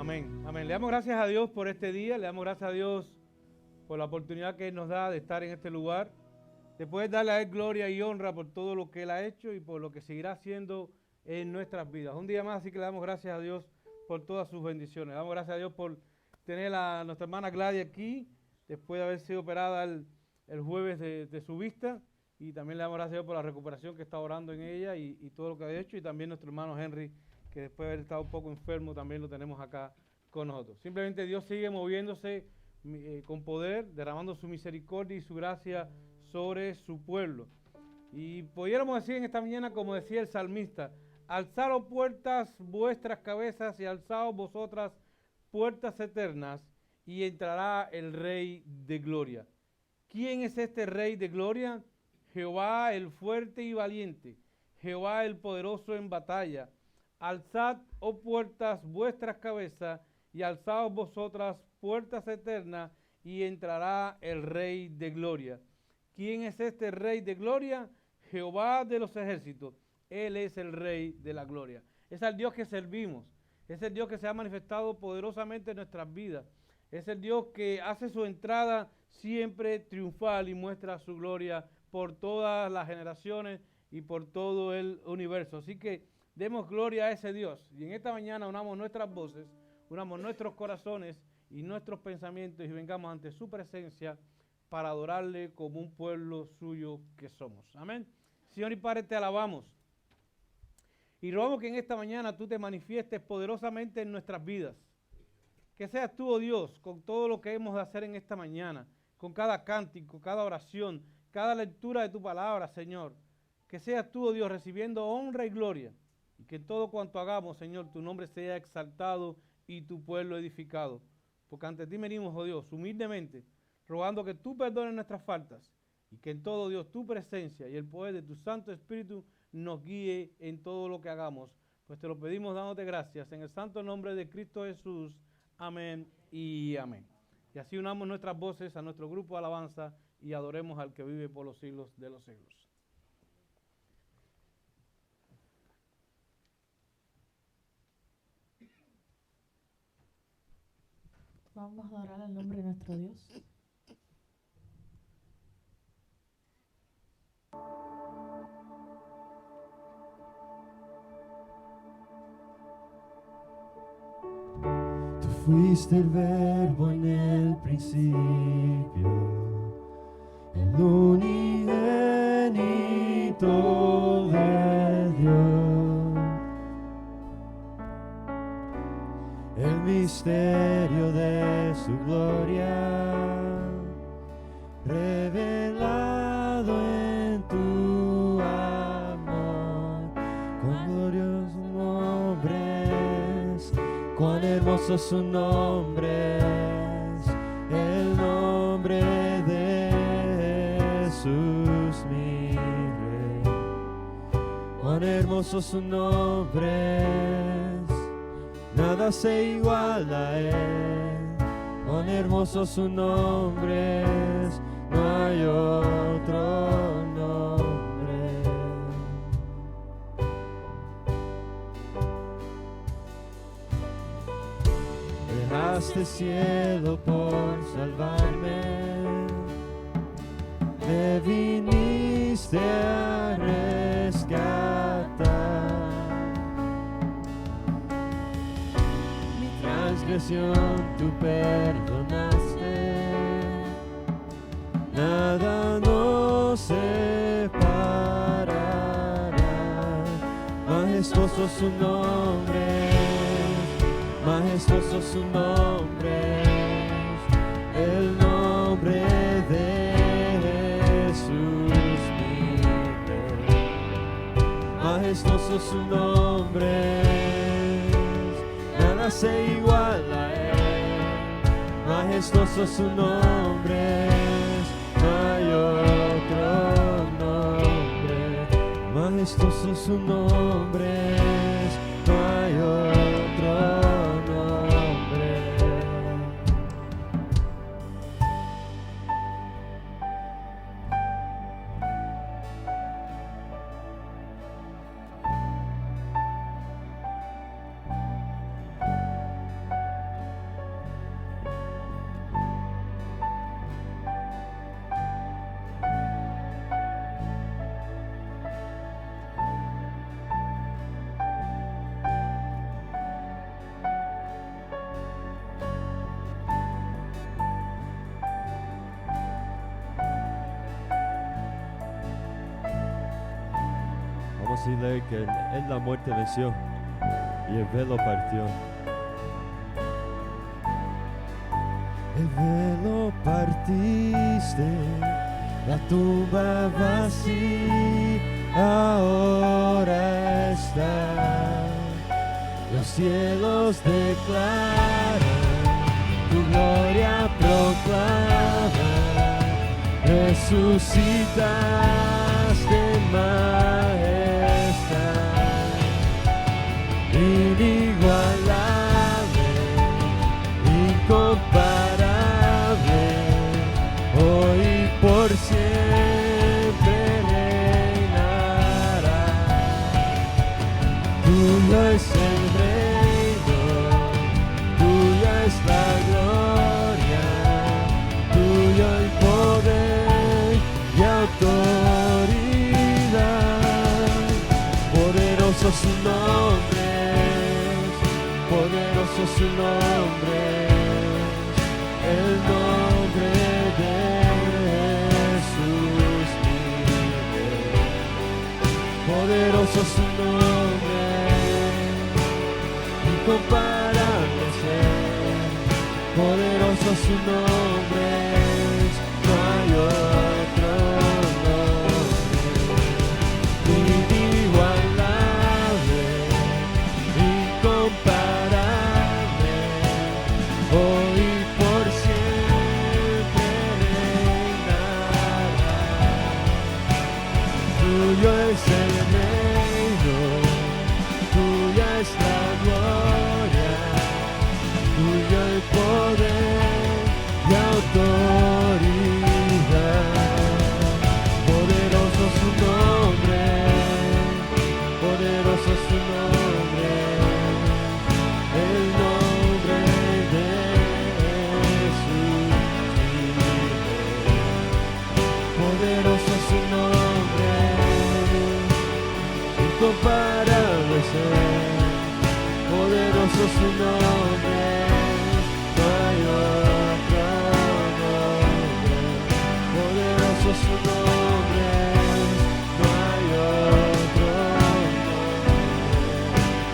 Amén, amén. Le damos gracias a Dios por este día, le damos gracias a Dios por la oportunidad que Él nos da de estar en este lugar. Después darle a Él gloria y honra por todo lo que Él ha hecho y por lo que seguirá haciendo en nuestras vidas. Un día más, así que le damos gracias a Dios por todas sus bendiciones. Le damos gracias a Dios por tener a nuestra hermana Gladys aquí, después de haber sido operada el jueves de su vista. Y también le damos gracias a Dios por la recuperación que está orando en ella y todo lo que ha hecho. Y también nuestro hermano Henry, que después de haber estado un poco enfermo, también lo tenemos acá con nosotros. Simplemente Dios sigue moviéndose con poder, derramando su misericordia y su gracia sobre su pueblo. Y pudiéramos decir en esta mañana, como decía el salmista, alzaos puertas vuestras cabezas y alzaos vosotras puertas eternas y entrará el Rey de Gloria. ¿Quién es este Rey de Gloria? Jehová el fuerte y valiente, Jehová el poderoso en batalla. Alzad, oh puertas, vuestras cabezas, y alzaos vosotras puertas eternas, y entrará el Rey de Gloria. ¿Quién es este Rey de Gloria? Jehová de los ejércitos. Él es el Rey de la Gloria. Es el Dios que servimos. Es el Dios que se ha manifestado poderosamente en nuestras vidas. Es el Dios que hace su entrada siempre triunfal y muestra su gloria por todas las generaciones y por todo el universo. Así que demos gloria a ese Dios. Y en esta mañana unamos nuestras voces, unamos nuestros corazones y nuestros pensamientos y vengamos ante su presencia para adorarle como un pueblo suyo que somos. Amén. Señor y Padre, te alabamos. Y rogamos que en esta mañana tú te manifiestes poderosamente en nuestras vidas. Que seas tú, oh Dios, con todo lo que hemos de hacer en esta mañana, con cada cántico, cada oración, cada lectura de tu palabra, Señor. Que seas tú, oh Dios, recibiendo honra y gloria. Y que en todo cuanto hagamos, Señor, tu nombre sea exaltado y tu pueblo edificado. Porque ante ti venimos, oh Dios, humildemente, rogando que tú perdones nuestras faltas y que en todo, Dios, tu presencia y el poder de tu Santo Espíritu nos guíe en todo lo que hagamos. Pues te lo pedimos dándote gracias en el santo nombre de Cristo Jesús. Amén y amén. Y así unamos nuestras voces a nuestro grupo de alabanza y adoremos al que vive por los siglos de los siglos. Vamos a adorar al nombre de nuestro Dios. Tú fuiste el verbo en el principio, el unigénito de Dios, el misterio de su gloria, revelado en tu amor. Cuán glorioso nombre es, cuán hermoso su nombre es, el nombre de Jesús mi Rey. Cuán hermoso su nombre es, nada se iguala a él. Cuán hermoso su nombre es, no hay otro nombre. Dejaste cielo por salvarme, me viniste a rescatar. Mi transgresión tú perdonaste, nada nos separará. Majestuoso su nombre, majestuoso su nombre, el nombre de Jesús mi Rey. Majestuoso su nombre, nada se iguala a él. Majestuoso su nombre, no hay otro nombre. Majestuoso su nombre, no hay otro nombre. Vamos a leer que Él la muerte venció y el velo partió. El velo partiste, la tumba vacía ahora está. Los cielos declaran, tu gloria proclama, resucitaste en majestad, inigualable, incomparable, hoy y por siempre reinará. Tuyo es el reino, tuya es la gloria, tuyo el poder y autoridad. Poderoso su nombre, poderoso su nombre, el nombre de Jesús vive. Poderoso su nombre, incomparable ser. Poderoso su nombre, no hay otro nombre. Inigualable, incomparable, hoy y por siempre reinará. Tuyo es el reino, tuya es la gloria, tuyo el poder y autoridad. Poderoso su nombre, poderoso su nombre, el nombre de Jesús vive. Poderoso su nombre, incomparable ser. Poderoso su nombre, no hay otro nombre. Poderoso su nombre, no hay otro nombre.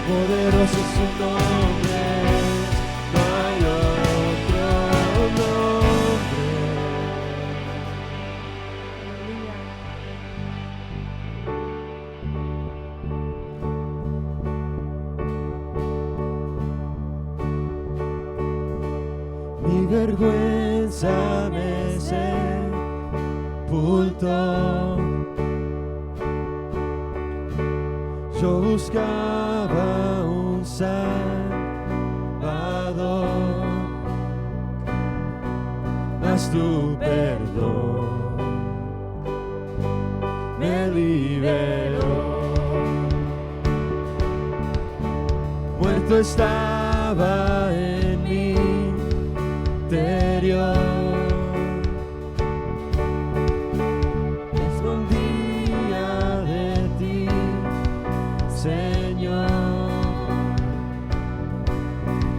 Poderoso su nombre, no hay otro nombre. Mi vergüenza me sepultó. Yo buscaba un Salvador, mas tu perdón me liberó. Muerto estaba en mi interior, me escondía de ti, Señor,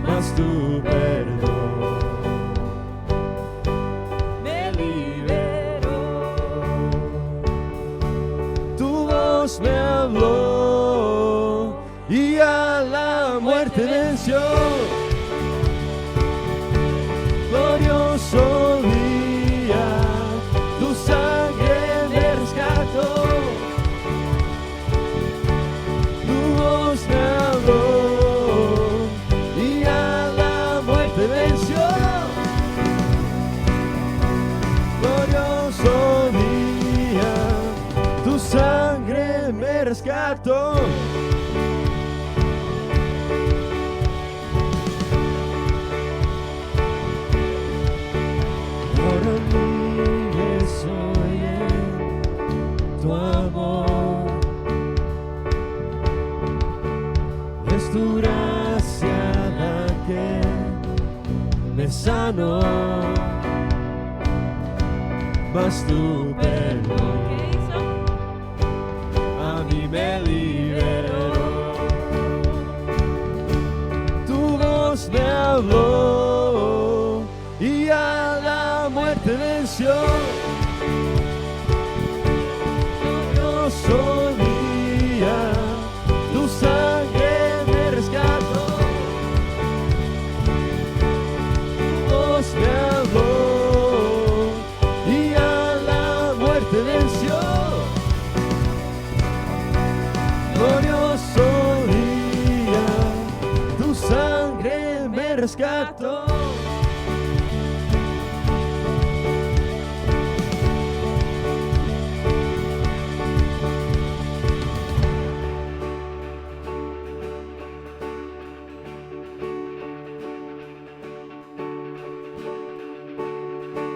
mas tu perdón me liberó. Tu voz me habló y a la muerte venció. Glorioso día, tu sangre me rescató. Tu voz me habló y a la muerte venció. Glorioso día, tu sangre me rescató. Ahora libre soy en tu amor, es tu gracia la que me sanó, mas tu perdón a mí me liberó. Tu voz me habló y a la muerte venció. Glorioso día, rescató.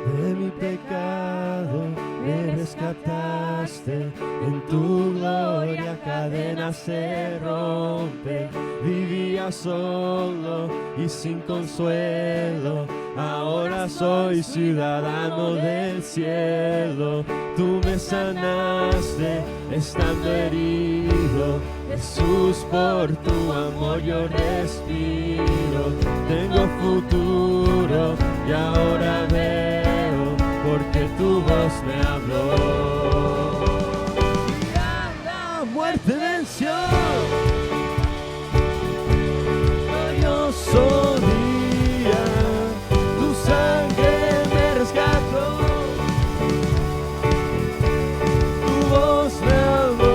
De mi pecado me rescataste, en tu gloria cadenas se rompen. Vivía solo y sin consuelo, ahora soy ciudadano del cielo. Tú me sanaste estando herido, Jesús, por tu amor yo respiro. Tengo futuro y ahora veo, porque tu voz me habló. Y a la muerte venció. Glorioso día, tu sangre me rescató. Tu voz me habló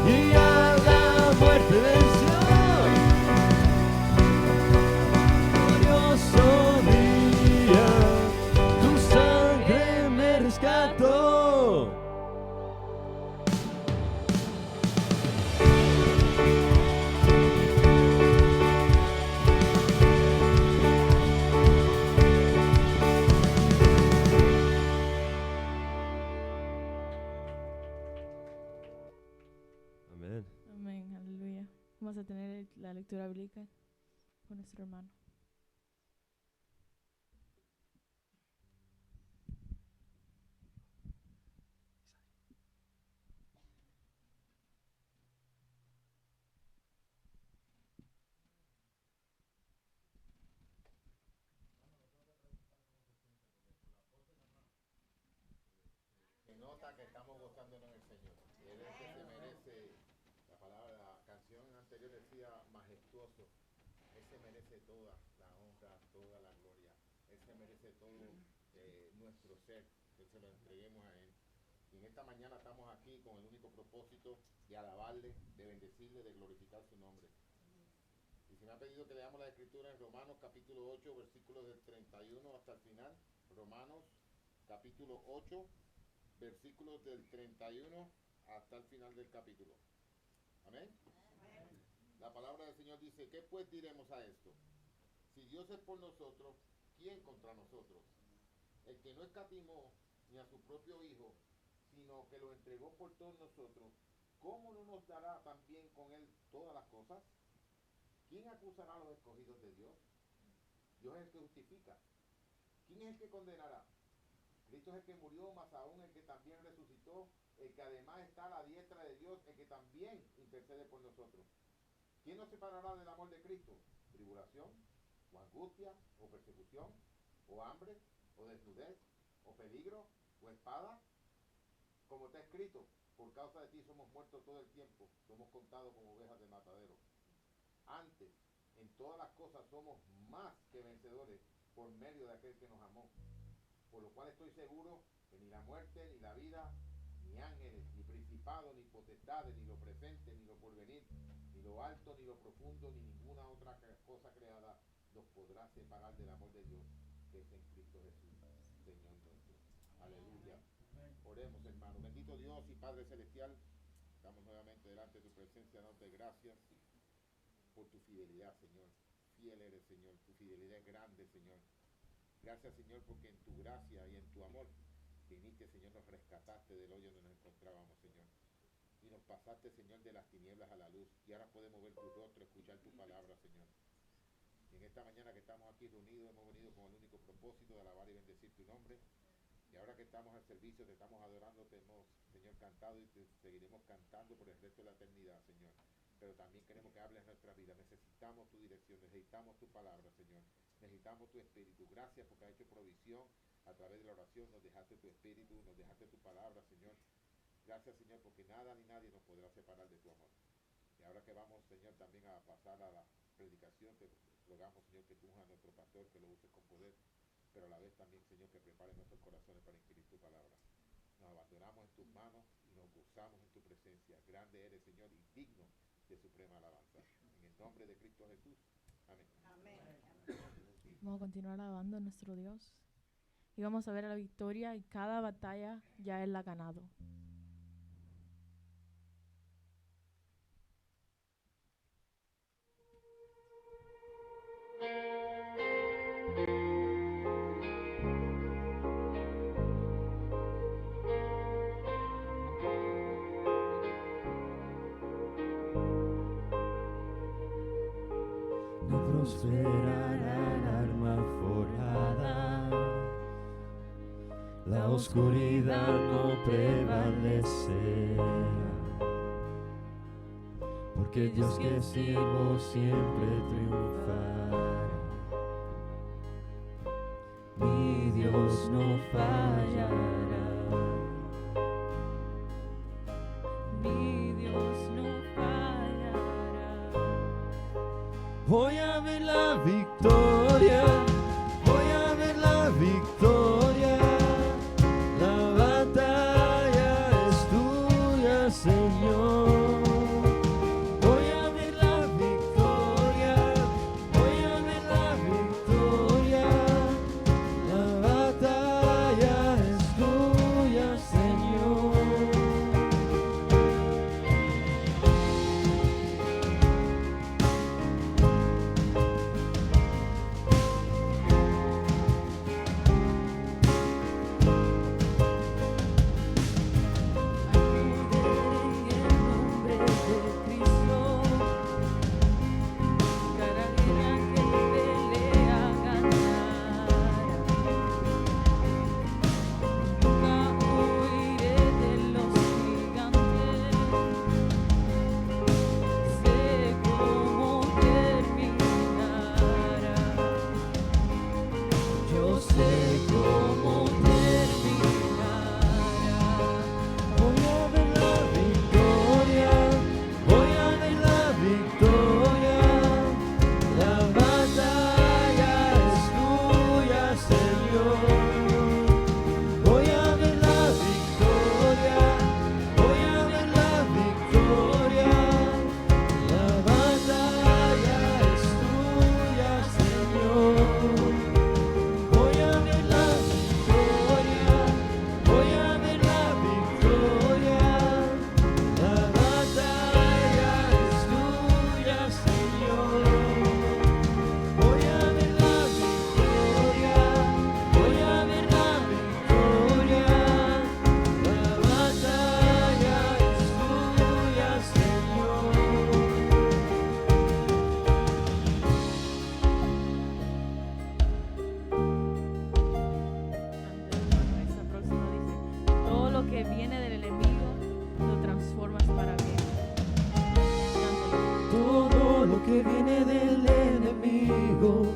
y a la muerte venció. Glorioso día, tu sangre me rescató. Amén. Amén, aleluya. Vamos a tener la lectura bíblica con nuestro hermano. Se nota que estamos gozándonos en el Señor. Él es el que se merece la palabra, la canción anterior decía majestuoso. Él se merece toda la honra, toda la gloria. Él se merece todo nuestro ser, que se lo entreguemos a Él. Y en esta mañana estamos aquí con el único propósito de alabarle, de bendecirle, de glorificar su nombre. Y se me ha pedido que leamos la escritura en Romanos capítulo 8, versículos del 31 hasta el final. Romanos capítulo 8, versículos del 31 hasta el final del capítulo. Amén. La palabra del Señor dice: ¿qué pues diremos a esto? Si Dios es por nosotros, ¿quién contra nosotros? El que no escatimó ni a su propio Hijo, sino que lo entregó por todos nosotros, ¿cómo no nos dará también con Él todas las cosas? ¿Quién acusará a los escogidos de Dios? Dios es el que justifica. ¿Quién es el que condenará? Cristo es el que murió, más aún el que también resucitó, el que además está a la diestra de Dios, el que también intercede por nosotros. ¿Quién nos separará del amor de Cristo? ¿Tribulación, o angustia, o persecución, o hambre, o desnudez, o peligro, o espada? Como está escrito, por causa de ti somos muertos todo el tiempo, somos contados como ovejas de matadero. Antes, en todas las cosas somos más que vencedores por medio de aquel que nos amó. Por lo cual estoy seguro que ni la muerte, ni la vida, ni ángeles, ni principados, ni potestades, ni lo presente, ni lo porvenir, ni lo alto, ni lo profundo, ni ninguna otra cosa creada nos podrá separar del amor de Dios que es en Cristo Jesús, Señor nuestro. Aleluya. Oremos, hermano. Bendito Dios y Padre Celestial, estamos nuevamente delante de tu presencia, dándote gracias por tu fidelidad, Señor. Fiel eres, Señor. Tu fidelidad es grande, Señor. Gracias, Señor, porque en tu gracia y en tu amor viniste, Señor, nos rescataste del hoyo donde nos encontrábamos, Señor. Y nos pasaste, Señor, de las tinieblas a la luz. Y ahora podemos ver tu rostro, escuchar tu palabra, Señor. Y en esta mañana que estamos aquí reunidos, hemos venido con el único propósito de alabar y bendecir tu nombre. Y ahora que estamos al servicio, te estamos adorando, te hemos, Señor, cantado y te seguiremos cantando por el resto de la eternidad, Señor. Pero también queremos que hables nuestra vida. Necesitamos tu dirección, necesitamos tu palabra, Señor. Necesitamos tu espíritu. Gracias porque has hecho provisión a través de la oración. Nos dejaste tu espíritu, nos dejaste tu palabra, Señor. Gracias, Señor, porque nada ni nadie nos podrá separar de tu amor. Y ahora que vamos, Señor, también a pasar a la predicación, te rogamos, Señor, que tú unjas a nuestro pastor, que lo uses con poder, pero a la vez también, Señor, que prepare nuestros corazones para inquirir tu palabra. Nos abandonamos en tus manos y nos gozamos en tu presencia. Grande eres, Señor, y digno de suprema alabanza. En el nombre de Cristo Jesús. Vamos a continuar alabando a nuestro Dios. Y vamos a ver la victoria y cada batalla ya Él la ha ganado. No prosperará el arma forjada, la oscuridad no prevalecerá, porque el Dios que sirvo siempre triunfará. Mi Dios no fallará. Mi Dios no fallará. Voy a ver la victoria, voy a ver la victoria. La batalla es tuya, Señor. Voy a ver la victoria, voy a ver la victoria. La batalla es tuya, Señor. que viene del enemigo,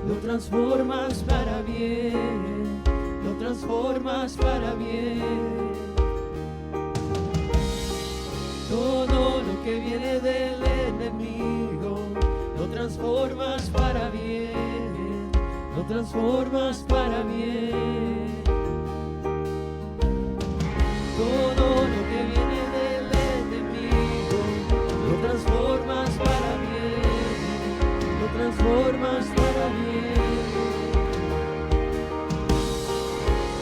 lo transformas para bien, lo transformas para bien. Todo lo que viene del enemigo, lo transformas para bien, lo transformas para bien. Todo lo que viene del enemigo, lo transformas para bien, lo transformas para bien.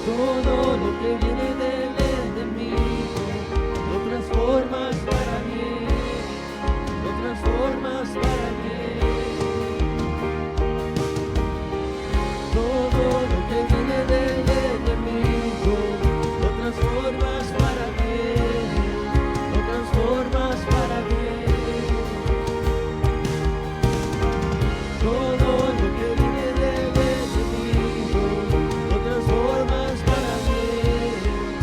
Todo lo que viene del enemigo, lo transformas para bien, lo transformas para bien. Todo lo que viene del enemigo, lo transformas para bien, lo transformas para bien. Todo lo que viene del enemigo, lo transformas para bien,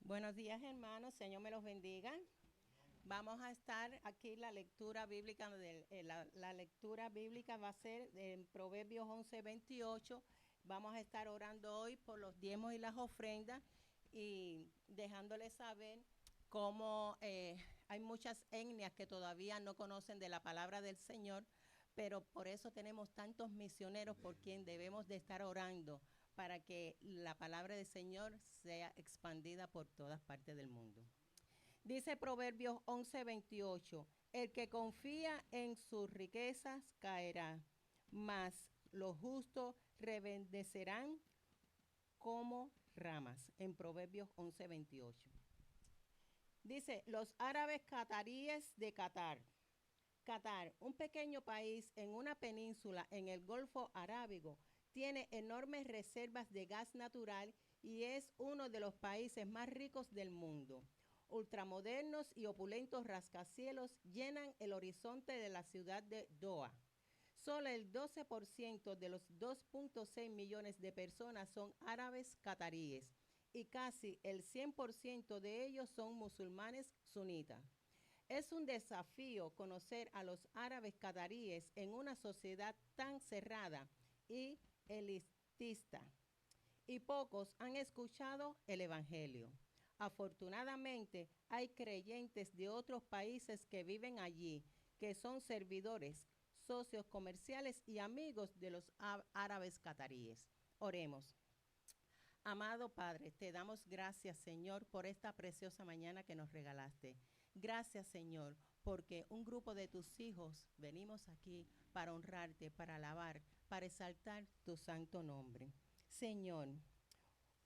Buenos días, hermanos. Señor me los bendiga. Vamos a estar aquí la lectura bíblica. La lectura bíblica va a ser en Proverbios 11:28. Vamos a estar orando hoy por los diezmos y las ofrendas y dejándoles saber cómo hay muchas etnias que todavía no conocen de la palabra del Señor, pero por eso tenemos tantos misioneros por quien debemos de estar orando para que la palabra del Señor sea expandida por todas partes del mundo. Dice Proverbios 11:28, el que confía en sus riquezas caerá, mas los justos reverdecerán como ramas. En Proverbios 11:28. Dice, los árabes cataríes de Qatar. Qatar, un pequeño país en una península en el Golfo Arábigo, tiene enormes reservas de gas natural y es uno de los países más ricos del mundo. Ultramodernos y opulentos rascacielos llenan el horizonte de la ciudad de Doha. Solo el 12% de los 2.6 millones de personas son árabes cataríes y casi el 100% de ellos son musulmanes sunitas. Es un desafío conocer a los árabes cataríes en una sociedad tan cerrada y elitista, y pocos han escuchado el Evangelio. Afortunadamente, hay creyentes de otros países que viven allí, que son servidores, socios comerciales y amigos de los árabes cataríes. Oremos. Amado Padre, te damos gracias, Señor, por esta preciosa mañana que nos regalaste. Gracias, Señor, porque un grupo de tus hijos venimos aquí para honrarte, para alabar, para exaltar tu santo nombre. Señor,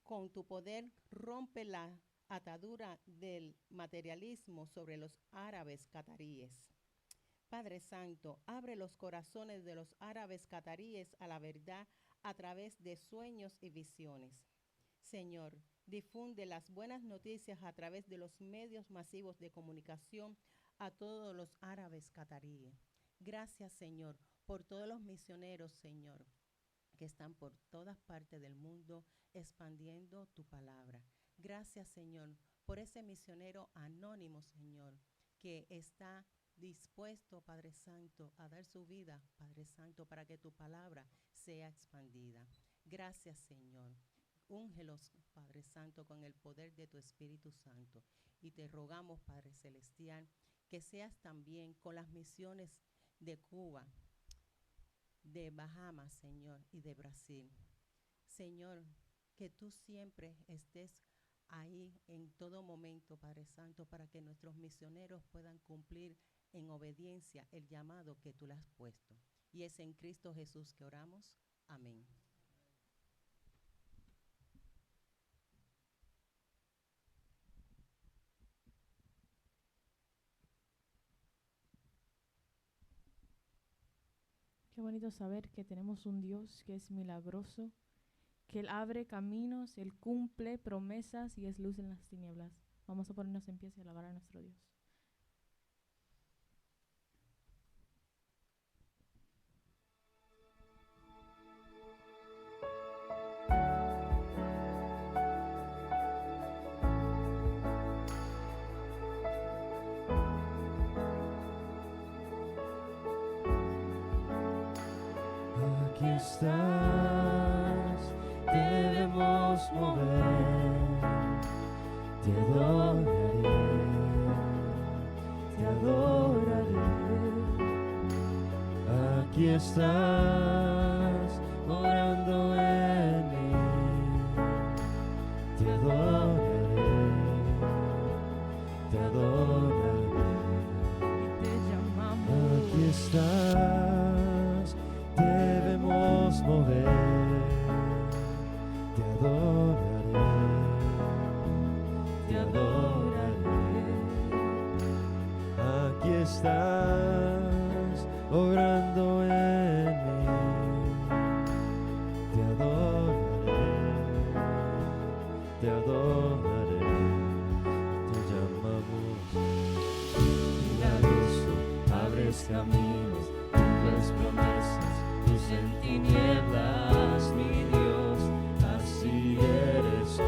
con tu poder rompe la atadura del materialismo sobre los árabes cataríes. Padre Santo, abre los corazones de los árabes cataríes a la verdad a través de sueños y visiones. Señor, difunde las buenas noticias a través de los medios masivos de comunicación a todos los árabes cataríes. Gracias, Señor, por todos los misioneros, Señor, que están por todas partes del mundo expandiendo tu palabra. Gracias, Señor, por ese misionero anónimo, Señor, que está dispuesto, Padre Santo, a dar su vida, Padre Santo, para que tu palabra sea expandida. Gracias, Señor. Úngelos, Padre Santo, con el poder de tu Espíritu Santo. Y te rogamos, Padre Celestial, que seas también con las misiones de Cuba, de Bahamas, Señor, y de Brasil. Señor, que tú siempre estés ahí en todo momento, Padre Santo, para que nuestros misioneros puedan cumplir en obediencia el llamado que tú le has puesto. Y es en Cristo Jesús que oramos. Amén. Qué bonito saber que tenemos un Dios que es milagroso, que Él abre caminos, Él cumple promesas y es luz en las tinieblas. Vamos a ponernos en pie y alabar a nuestro Dios. Aquí estás, debemos mover, te adoraré, aquí estás, orando en mí, te adoraré, Y te llamamos. aquí estás, debemos mover, te adoraré, aquí estás, obrando en mí, te adoraré, te llamamos. Milagroso, abres caminos, cumples promesas, luz en tinieblas, mi Dios, así eres tú.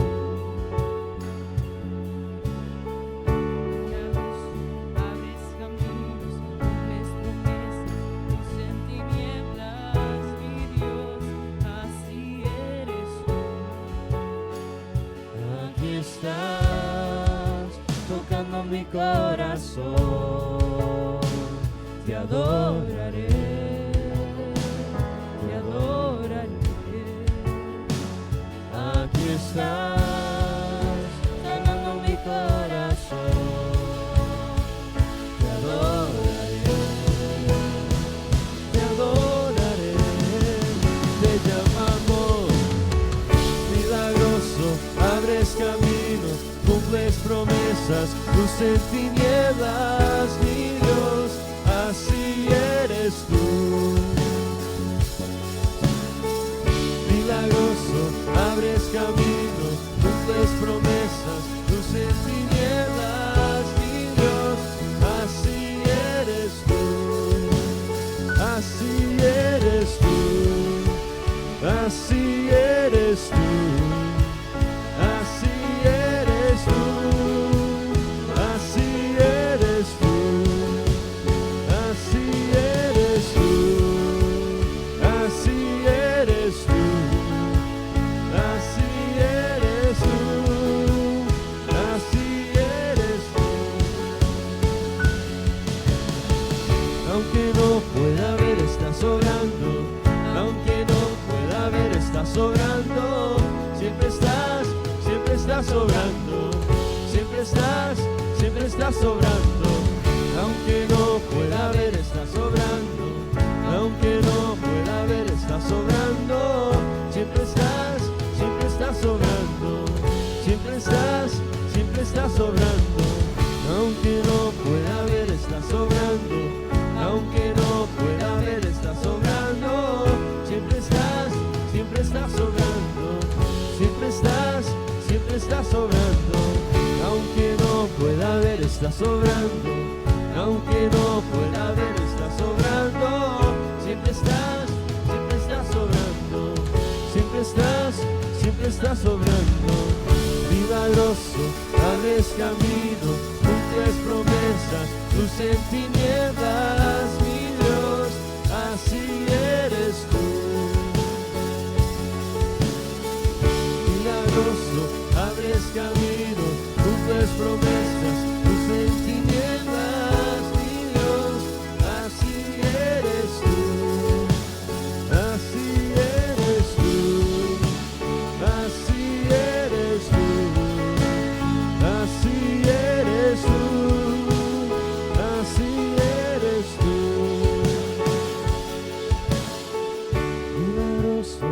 mi corazón, te adoraré, te adoraré. Aquí estás, sanando mi corazón, te adoraré, te adoraré. Te llamamos milagroso, abres caminos, cumples promesas, luz en tinieblas, mi Dios, así eres tú. Milagroso, abres caminos, cumples promesas, luz en tinieblas, mi Dios, así eres tú, así eres tú, así eres tú. Así eres tú, así eres tú, así eres tú, así eres tú, así eres tú, así eres tú. Aunque no pueda ver, estás obrando, aunque no pueda ver, estás obrando, siempre estás obrando, siempre estás obrando, aunque no pueda ver, estás obrando, aunque no pueda ver, estás obrando, siempre estás obrando, siempre estás obrando, aunque no pueda ver, estás obrando, aunque no pueda ver, estás obrando, siempre estás obrando, siempre estás obrando, aunque no pueda ver, estás obrando, aunque no pueda ver, estás obrando, siempre estás obrando, siempre estás obrando, milagroso, abres camino, cumples promesas, luz en tinieblas, mi Dios, así eres tú. Milagroso, abres camino, cumples promesas, luz en tinieblas, mi Dios, así eres tú, así eres tú, así eres tú, así eres tú, así eres tú. Milagroso,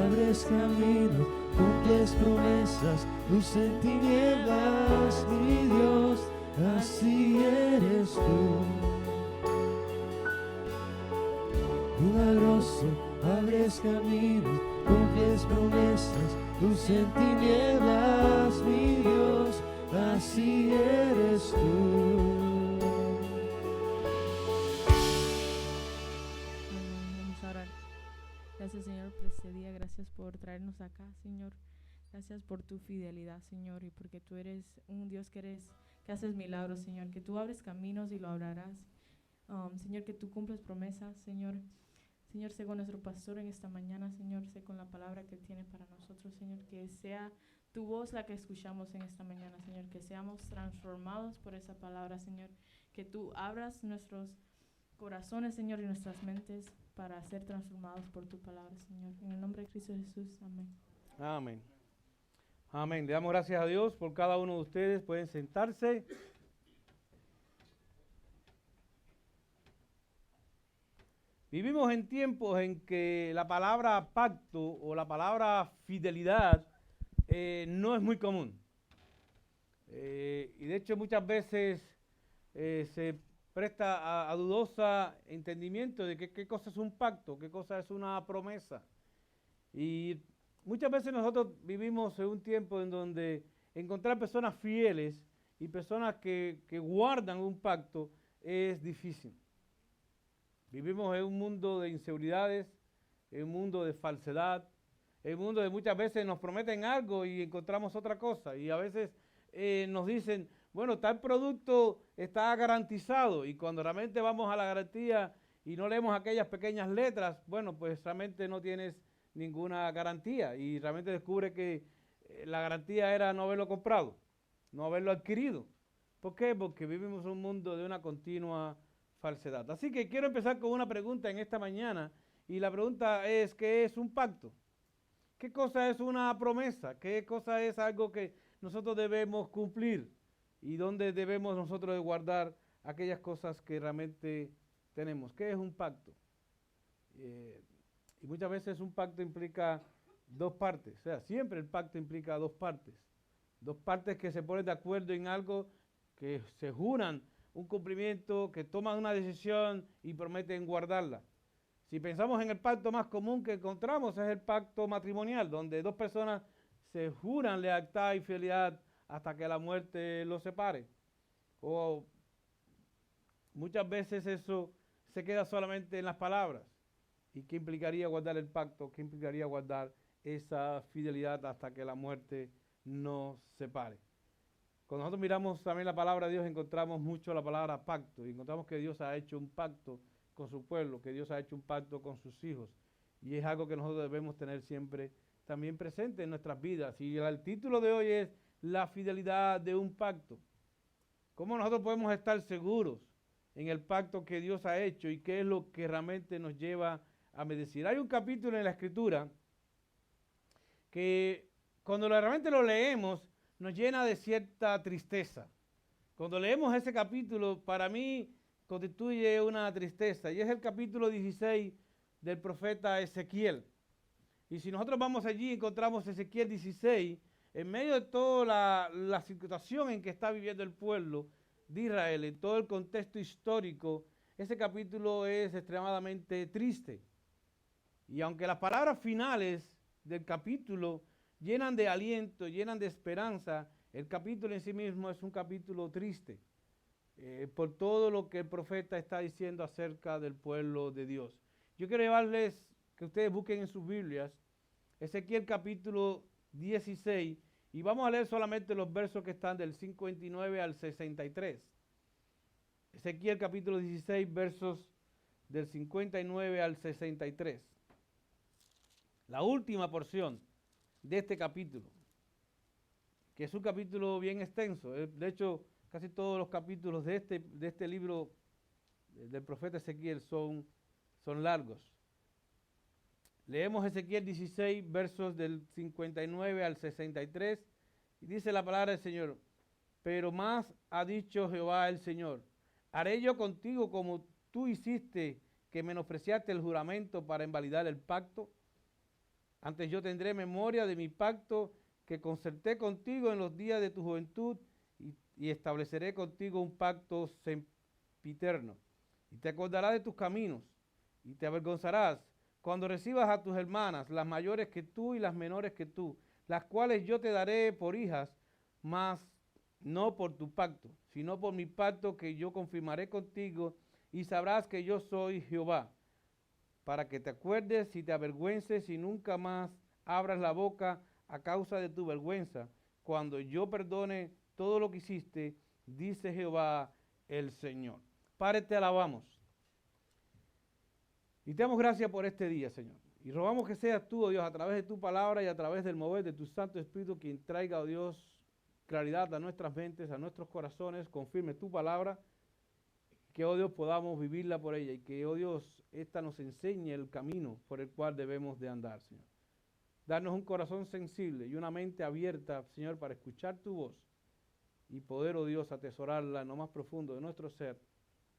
abres camino, cumples promesas, luz en tinieblas, mi Dios, así eres tú. Milagroso, abres camino, cumples promesas, luz en tinieblas, mi Dios, así eres tú. Amén. Vamos a orar. Gracias, Señor, por este día. Gracias por traernos acá, Señor. Gracias por tu fidelidad, Señor, y porque tú eres un Dios que haces milagros, Señor, que tú abres caminos y lo abrirás. Señor, que tú cumples promesas, Señor. Señor, sé con nuestro pastor en esta mañana, Señor, sé con la palabra que Él tiene para nosotros, Señor, que sea tu voz la que escuchamos en esta mañana, Señor, que seamos transformados por esa palabra, Señor, que tú abras nuestros corazones, Señor, y nuestras mentes para ser transformados por tu palabra, Señor. En el nombre de Cristo Jesús, amén. Amén. Amén. Le damos gracias a Dios por cada uno de ustedes. Pueden sentarse. Vivimos en tiempos en que la palabra pacto o la palabra fidelidad no es muy común. Y de hecho muchas veces se presta a dudosa entendimiento de qué cosa es un pacto, qué cosa es una promesa. Y muchas veces nosotros vivimos en un tiempo en donde encontrar personas fieles y personas que guardan un pacto es difícil. Vivimos en un mundo de inseguridades, en un mundo de falsedad, en un mundo de muchas veces nos prometen algo y encontramos otra cosa. Y a veces nos dicen, bueno, tal producto está garantizado, y cuando realmente vamos a la garantía y no leemos aquellas pequeñas letras, bueno, pues realmente no tienes ninguna garantía y realmente descubre que la garantía era no haberlo comprado, no haberlo adquirido. ¿Por qué? Porque vivimos en un mundo de una continua falsedad. Así que quiero empezar con una pregunta en esta mañana, y la pregunta es, ¿qué es un pacto? ¿Qué cosa es una promesa? ¿Qué cosa es algo que nosotros debemos cumplir? ¿Y dónde debemos nosotros de guardar aquellas cosas que realmente tenemos? ¿Qué es un pacto? Y muchas veces un pacto implica dos partes. O sea, siempre el pacto implica dos partes. Dos partes que se ponen de acuerdo en algo, que se juran un cumplimiento, que toman una decisión y prometen guardarla. Si pensamos en el pacto más común que encontramos, es el pacto matrimonial, donde dos personas se juran lealtad y fidelidad hasta que la muerte los separe. O muchas veces eso se queda solamente en las palabras. ¿Y qué implicaría guardar el pacto? ¿Qué implicaría guardar esa fidelidad hasta que la muerte nos separe? Cuando nosotros miramos también la palabra de Dios, encontramos mucho la palabra pacto. Y encontramos que Dios ha hecho un pacto con su pueblo, que Dios ha hecho un pacto con sus hijos. Y es algo que nosotros debemos tener siempre también presente en nuestras vidas. Y el título de hoy es la fidelidad de un pacto. ¿Cómo nosotros podemos estar seguros en el pacto que Dios ha hecho y qué es lo que realmente nos lleva a bendecir? Hay un capítulo en la Escritura que cuando realmente lo leemos nos llena de cierta tristeza. Cuando leemos ese capítulo, para mí constituye una tristeza, y es el capítulo 16 del profeta Ezequiel. Y si nosotros vamos allí, encontramos Ezequiel 16, en medio de toda la situación en que está viviendo el pueblo de Israel, en todo el contexto histórico, ese capítulo es extremadamente triste. Y aunque las palabras finales del capítulo llenan de aliento, llenan de esperanza, el capítulo en sí mismo es un capítulo triste. Por todo lo que el profeta está diciendo acerca del pueblo de Dios. Yo quiero llevarles que ustedes busquen en sus Biblias Ezequiel capítulo 16 y vamos a leer solamente los versos que están del 59 al 63. Ezequiel capítulo 16, versos del 59 al 63. La última porción de este capítulo, que es un capítulo bien extenso. De hecho, casi todos los capítulos de este libro del profeta Ezequiel son largos. Leemos Ezequiel 16, versos del 59 al 63, y dice la palabra del Señor: pero más ha dicho Jehová el Señor, haré yo contigo como tú hiciste, que menospreciaste el juramento para invalidar el pacto. Antes yo tendré memoria de mi pacto que concerté contigo en los días de tu juventud, y estableceré contigo un pacto sempiterno. Y te acordarás de tus caminos, y te avergonzarás cuando recibas a tus hermanas, las mayores que tú y las menores que tú, las cuales yo te daré por hijas, mas no por tu pacto, sino por mi pacto que yo confirmaré contigo, y sabrás que yo soy Jehová, para que te acuerdes y te avergüences y nunca más abras la boca a causa de tu vergüenza, cuando yo perdone todo lo que hiciste, dice Jehová el Señor. Padre, te alabamos y te damos gracias por este día, Señor. Y rogamos que seas tú, oh Dios, a través de tu palabra y a través del mover de tu Santo Espíritu, quien traiga, oh Dios, claridad a nuestras mentes, a nuestros corazones, confirme tu palabra, que, oh Dios, podamos vivirla por ella y que, oh Dios, esta nos enseñe el camino por el cual debemos de andar, Señor. Darnos un corazón sensible y una mente abierta, Señor, para escuchar tu voz y poder, oh Dios, atesorarla en lo más profundo de nuestro ser,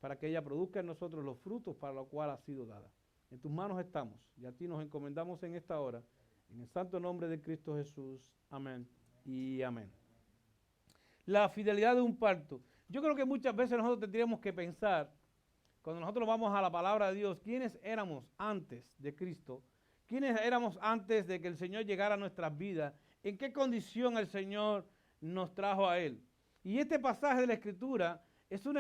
para que ella produzca en nosotros los frutos para los cuales ha sido dada. En tus manos estamos y a ti nos encomendamos en esta hora, en el santo nombre de Cristo Jesús. Amén y amén. La fidelidad de un pacto. Yo creo que muchas veces nosotros tendríamos que pensar, cuando nosotros vamos a la palabra de Dios, quiénes éramos antes de Cristo, quiénes éramos antes de que el Señor llegara a nuestras vidas, en qué condición el Señor nos trajo a Él. Y este pasaje de la Escritura es un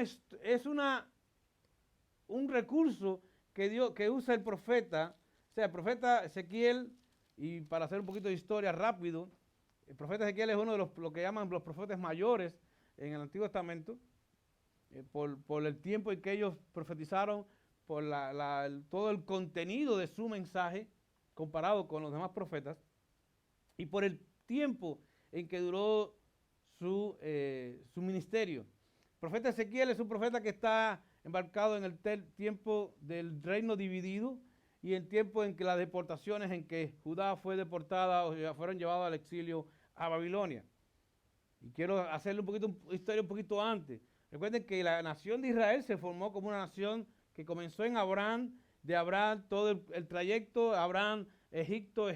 recurso que usa el profeta, o sea, el profeta Ezequiel, y para hacer un poquito de historia rápido, el profeta Ezequiel es uno de lo que llaman los profetas mayores en el Antiguo Testamento, por el tiempo en que ellos profetizaron, por todo el contenido de su mensaje comparado con los demás profetas, y por el tiempo en que duró su ministerio. profeta Ezequiel es un profeta que está embarcado en el tiempo del reino dividido y el tiempo en que las deportaciones, en que Judá fue deportada o fueron llevados al exilio a Babilonia. Y quiero hacerle historia un poquito antes. Recuerden que la nación de Israel se formó como una nación que comenzó en Abraham, de Abraham todo el trayecto, Abraham, Egipto,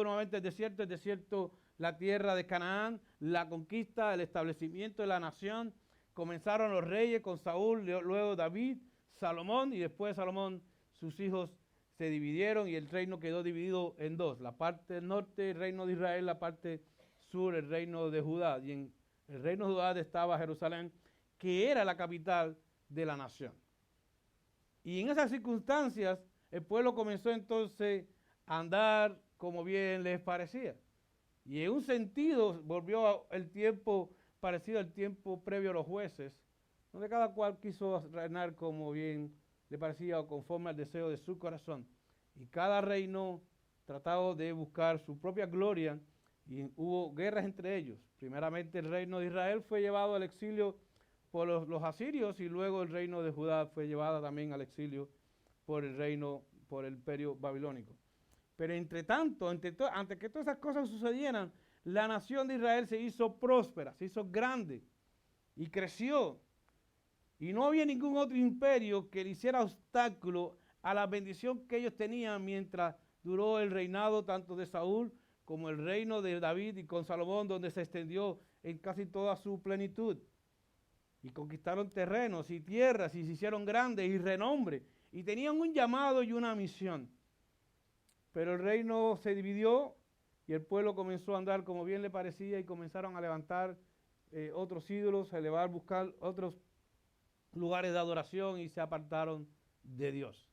nuevamente el desierto, la tierra de Canaán, la conquista, el establecimiento de la nación. Comenzaron los reyes con Saúl, luego David, Salomón, y después de Salomón sus hijos se dividieron y el reino quedó dividido en dos. La parte norte, el reino de Israel, la parte sur, el reino de Judá. Y en el reino de Judá estaba Jerusalén, que era la capital de la nación. Y en esas circunstancias, el pueblo comenzó entonces a andar como bien les parecía. Y en un sentido volvió el tiempo parecido al tiempo previo a los jueces, donde cada cual quiso reinar como bien le parecía o conforme al deseo de su corazón. Y cada reino trataba de buscar su propia gloria y hubo guerras entre ellos. Primeramente el reino de Israel fue llevado al exilio por los asirios y luego el reino de Judá fue llevado también al exilio por el imperio babilónico. Pero entre tanto, antes que todas esas cosas sucedieran, la nación de Israel se hizo próspera, se hizo grande y creció. Y no había ningún otro imperio que le hiciera obstáculo a la bendición que ellos tenían mientras duró el reinado tanto de Saúl como el reino de David y con Salomón, donde se extendió en casi toda su plenitud. Y conquistaron terrenos y tierras y se hicieron grandes y renombre. Y tenían un llamado y una misión. Pero el reino se dividió y el pueblo comenzó a andar como bien le parecía y comenzaron a levantar otros ídolos, a buscar otros lugares de adoración y se apartaron de Dios.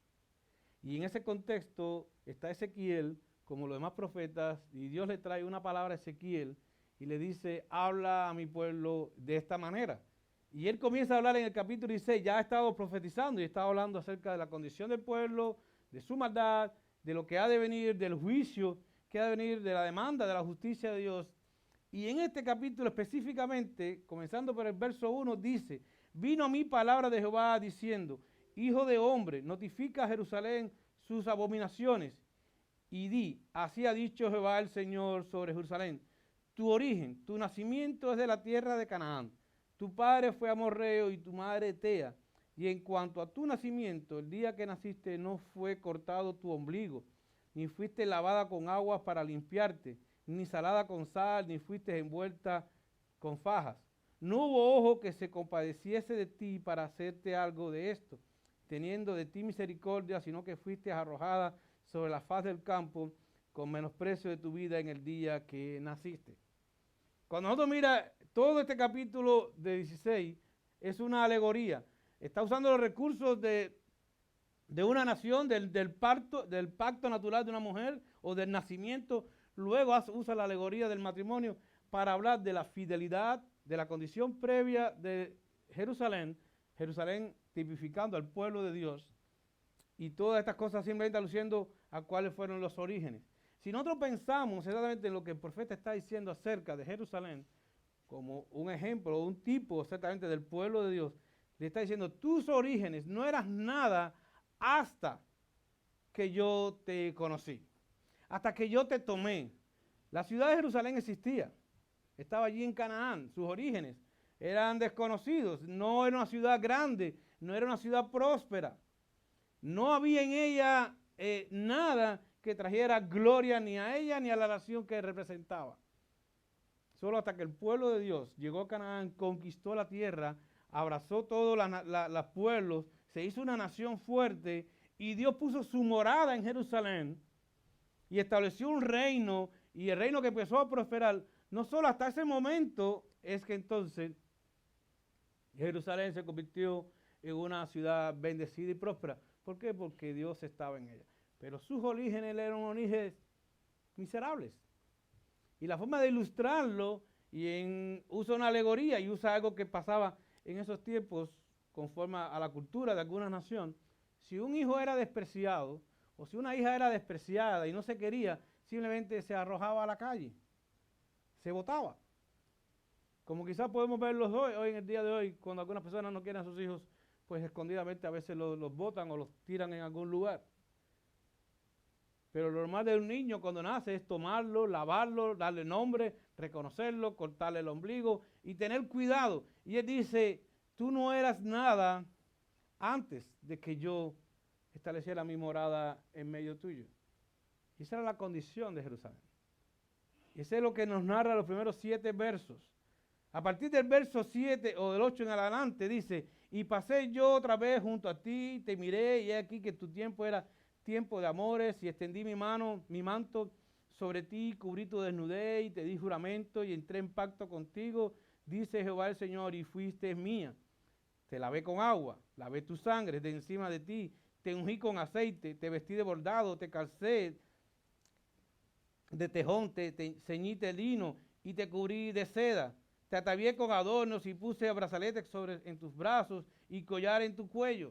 Y en ese contexto está Ezequiel, como los demás profetas, y Dios le trae una palabra a Ezequiel y le dice, habla a mi pueblo de esta manera. Y él comienza a hablar en el capítulo 16, ya ha estado profetizando y estaba hablando acerca de la condición del pueblo, de su maldad, de lo que ha de venir, del juicio que ha de venir, de la demanda, de la justicia de Dios. Y en este capítulo específicamente, comenzando por el verso 1, dice, vino a mí palabra de Jehová diciendo, hijo de hombre, notifica a Jerusalén sus abominaciones y di, así ha dicho Jehová el Señor sobre Jerusalén, tu origen, tu nacimiento es de la tierra de Canaán, tu padre fue amorreo y tu madre Tea, y en cuanto a tu nacimiento, el día que naciste no fue cortado tu ombligo, ni fuiste lavada con aguas para limpiarte, ni salada con sal, ni fuiste envuelta con fajas. No hubo ojo que se compadeciese de ti para hacerte algo de esto, teniendo de ti misericordia, sino que fuiste arrojada sobre la faz del campo con menosprecio de tu vida en el día que naciste. Cuando nosotros mira todo este capítulo de 16, es una alegoría. Está usando los recursos de una nación, del pacto natural de una mujer o del nacimiento. Luego usa la alegoría del matrimonio para hablar de la fidelidad, de la condición previa de Jerusalén, Jerusalén tipificando al pueblo de Dios, y todas estas cosas simplemente aluciendo a cuáles fueron los orígenes. Si nosotros pensamos exactamente en lo que el profeta está diciendo acerca de Jerusalén, como un ejemplo, un tipo exactamente del pueblo de Dios, le está diciendo, tus orígenes no eras nada hasta que yo te conocí, hasta que yo te tomé. La ciudad de Jerusalén existía, estaba allí en Canaán, sus orígenes eran desconocidos, no era una ciudad grande, no era una ciudad próspera, no había en ella nada que trajera gloria ni a ella ni a la nación que representaba. Solo hasta que el pueblo de Dios llegó a Canaán, conquistó la tierra, abrazó todos los pueblos, se hizo una nación fuerte y Dios puso su morada en Jerusalén y estableció un reino, y el reino que empezó a prosperar. No solo hasta ese momento es que entonces Jerusalén se convirtió en una ciudad bendecida y próspera. ¿Por qué? Porque Dios estaba en ella. Pero sus orígenes eran orígenes miserables. Y la forma de ilustrarlo, usa una alegoría y usa algo que pasaba en esos tiempos conforme a la cultura de alguna nación. Si un hijo era despreciado, o si una hija era despreciada y no se quería, simplemente se arrojaba a la calle, se botaba. Como quizás podemos verlos hoy en el día de hoy, cuando algunas personas no quieren a sus hijos, pues escondidamente a veces los botan o los tiran en algún lugar. Pero lo normal de un niño cuando nace es tomarlo, lavarlo, darle nombre, reconocerlo, cortarle el ombligo y tener cuidado. Y él dice, tú no eras nada antes de que yo estableciera mi morada en medio tuyo. Y esa era la condición de Jerusalén. Y ese es lo que nos narra los primeros 7 versos. A partir del verso 7 o del 8 en adelante dice, y pasé yo otra vez junto a ti, te miré y he aquí que tu tiempo era tiempo de amores, y extendí mi mano, mi manto sobre ti, cubrí tu desnudez y te di juramento y entré en pacto contigo, dice Jehová el Señor, y fuiste mía. Te lavé con agua, lavé tu sangre de encima de ti, te ungí con aceite, te vestí de bordado, te calcé de tejón, te ceñí de lino y te cubrí de seda. Te atavié con adornos y puse brazaletes en tus brazos y collar en tu cuello.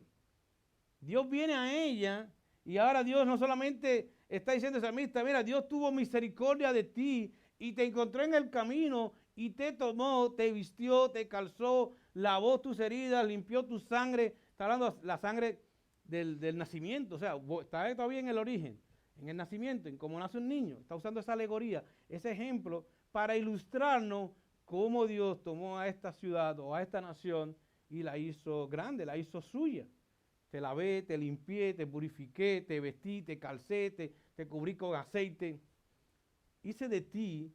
Dios viene a ella y ahora Dios no solamente está diciendo a esa amistad, mira, Dios tuvo misericordia de ti y te encontró en el camino y te tomó, te vistió, te calzó, lavó tus heridas, limpió tu sangre. Está hablando la sangre del nacimiento, o sea, está todavía en el origen, en el nacimiento, en cómo nace un niño. Está usando esa alegoría, ese ejemplo, para ilustrarnos cómo Dios tomó a esta ciudad o a esta nación y la hizo grande, la hizo suya. Te lavé, te limpié, te purifiqué, te vestí, te calcé, te cubrí con aceite. Hice de ti,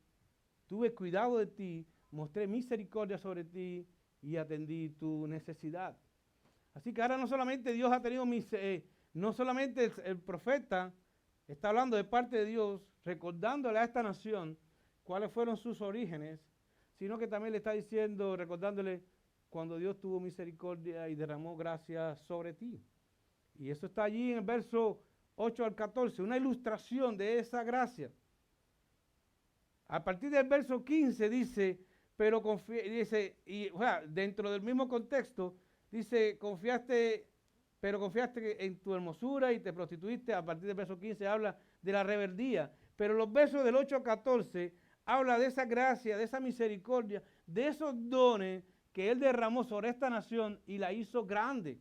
tuve cuidado de ti, mostré misericordia sobre ti y atendí tu necesidad. Así que ahora no solamente Dios ha tenido no solamente el profeta está hablando de parte de Dios, recordándole a esta nación cuáles fueron sus orígenes, sino que también le está diciendo, recordándole cuando Dios tuvo misericordia y derramó gracia sobre ti. Y eso está allí en el verso 8 al 14, una ilustración de esa gracia. A partir del verso 15 dice, dentro del mismo contexto, dice, confiaste en tu hermosura y te prostituiste. A partir del verso 15 habla de la rebeldía. Pero los versos del 8 al 14 habla de esa gracia, de esa misericordia, de esos dones que Él derramó sobre esta nación y la hizo grande.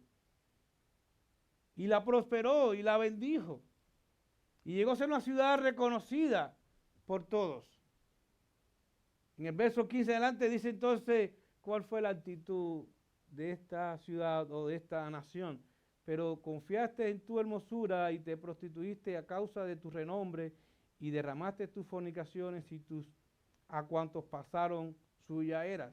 Y la prosperó y la bendijo. Y llegó a ser una ciudad reconocida por todos. En el verso 15 adelante dice entonces cuál fue la actitud de esta ciudad o de esta nación. Pero confiaste en tu hermosura y te prostituiste a causa de tu renombre y derramaste tus fornicaciones y a cuantos pasaron suyas eras.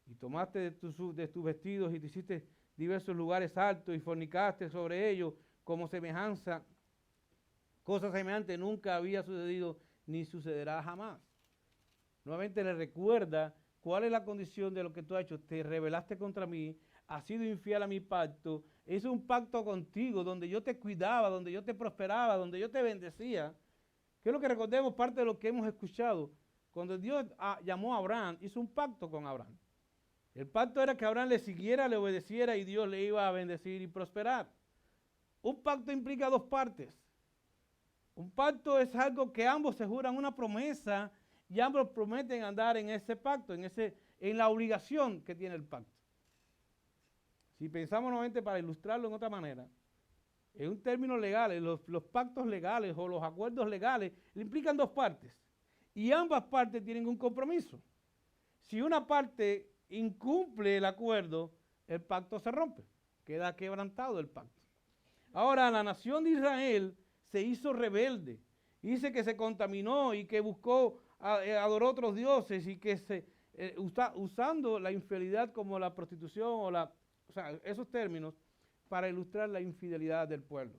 Y tomaste de tus vestidos y te hiciste diversos lugares altos y fornicaste sobre ellos como semejanza. Cosa semejante nunca había sucedido ni sucederá jamás. Nuevamente le recuerda cuál es la condición de lo que tú has hecho. Te rebelaste contra mí, has sido infiel a mi pacto. Hice un pacto contigo donde yo te cuidaba, donde yo te prosperaba, donde yo te bendecía. Que es lo que recordemos parte de lo que hemos escuchado. Cuando Dios llamó a Abraham, hizo un pacto con Abraham. El pacto era que Abraham le siguiera, le obedeciera y Dios le iba a bendecir y prosperar. Un pacto implica 2 partes. Un pacto es algo que ambos se juran una promesa y ambos prometen andar en ese pacto, en la obligación que tiene el pacto. Si pensamos nuevamente para ilustrarlo en otra manera, en un término legal, los pactos legales o los acuerdos legales implican 2 partes y ambas partes tienen un compromiso. Si una parte incumple el acuerdo, el pacto se rompe, queda quebrantado el pacto. Ahora, la nación de Israel se hizo rebelde, dice que se contaminó y que adoró otros dioses y que usando la infidelidad como la prostitución o esos términos para ilustrar la infidelidad del pueblo.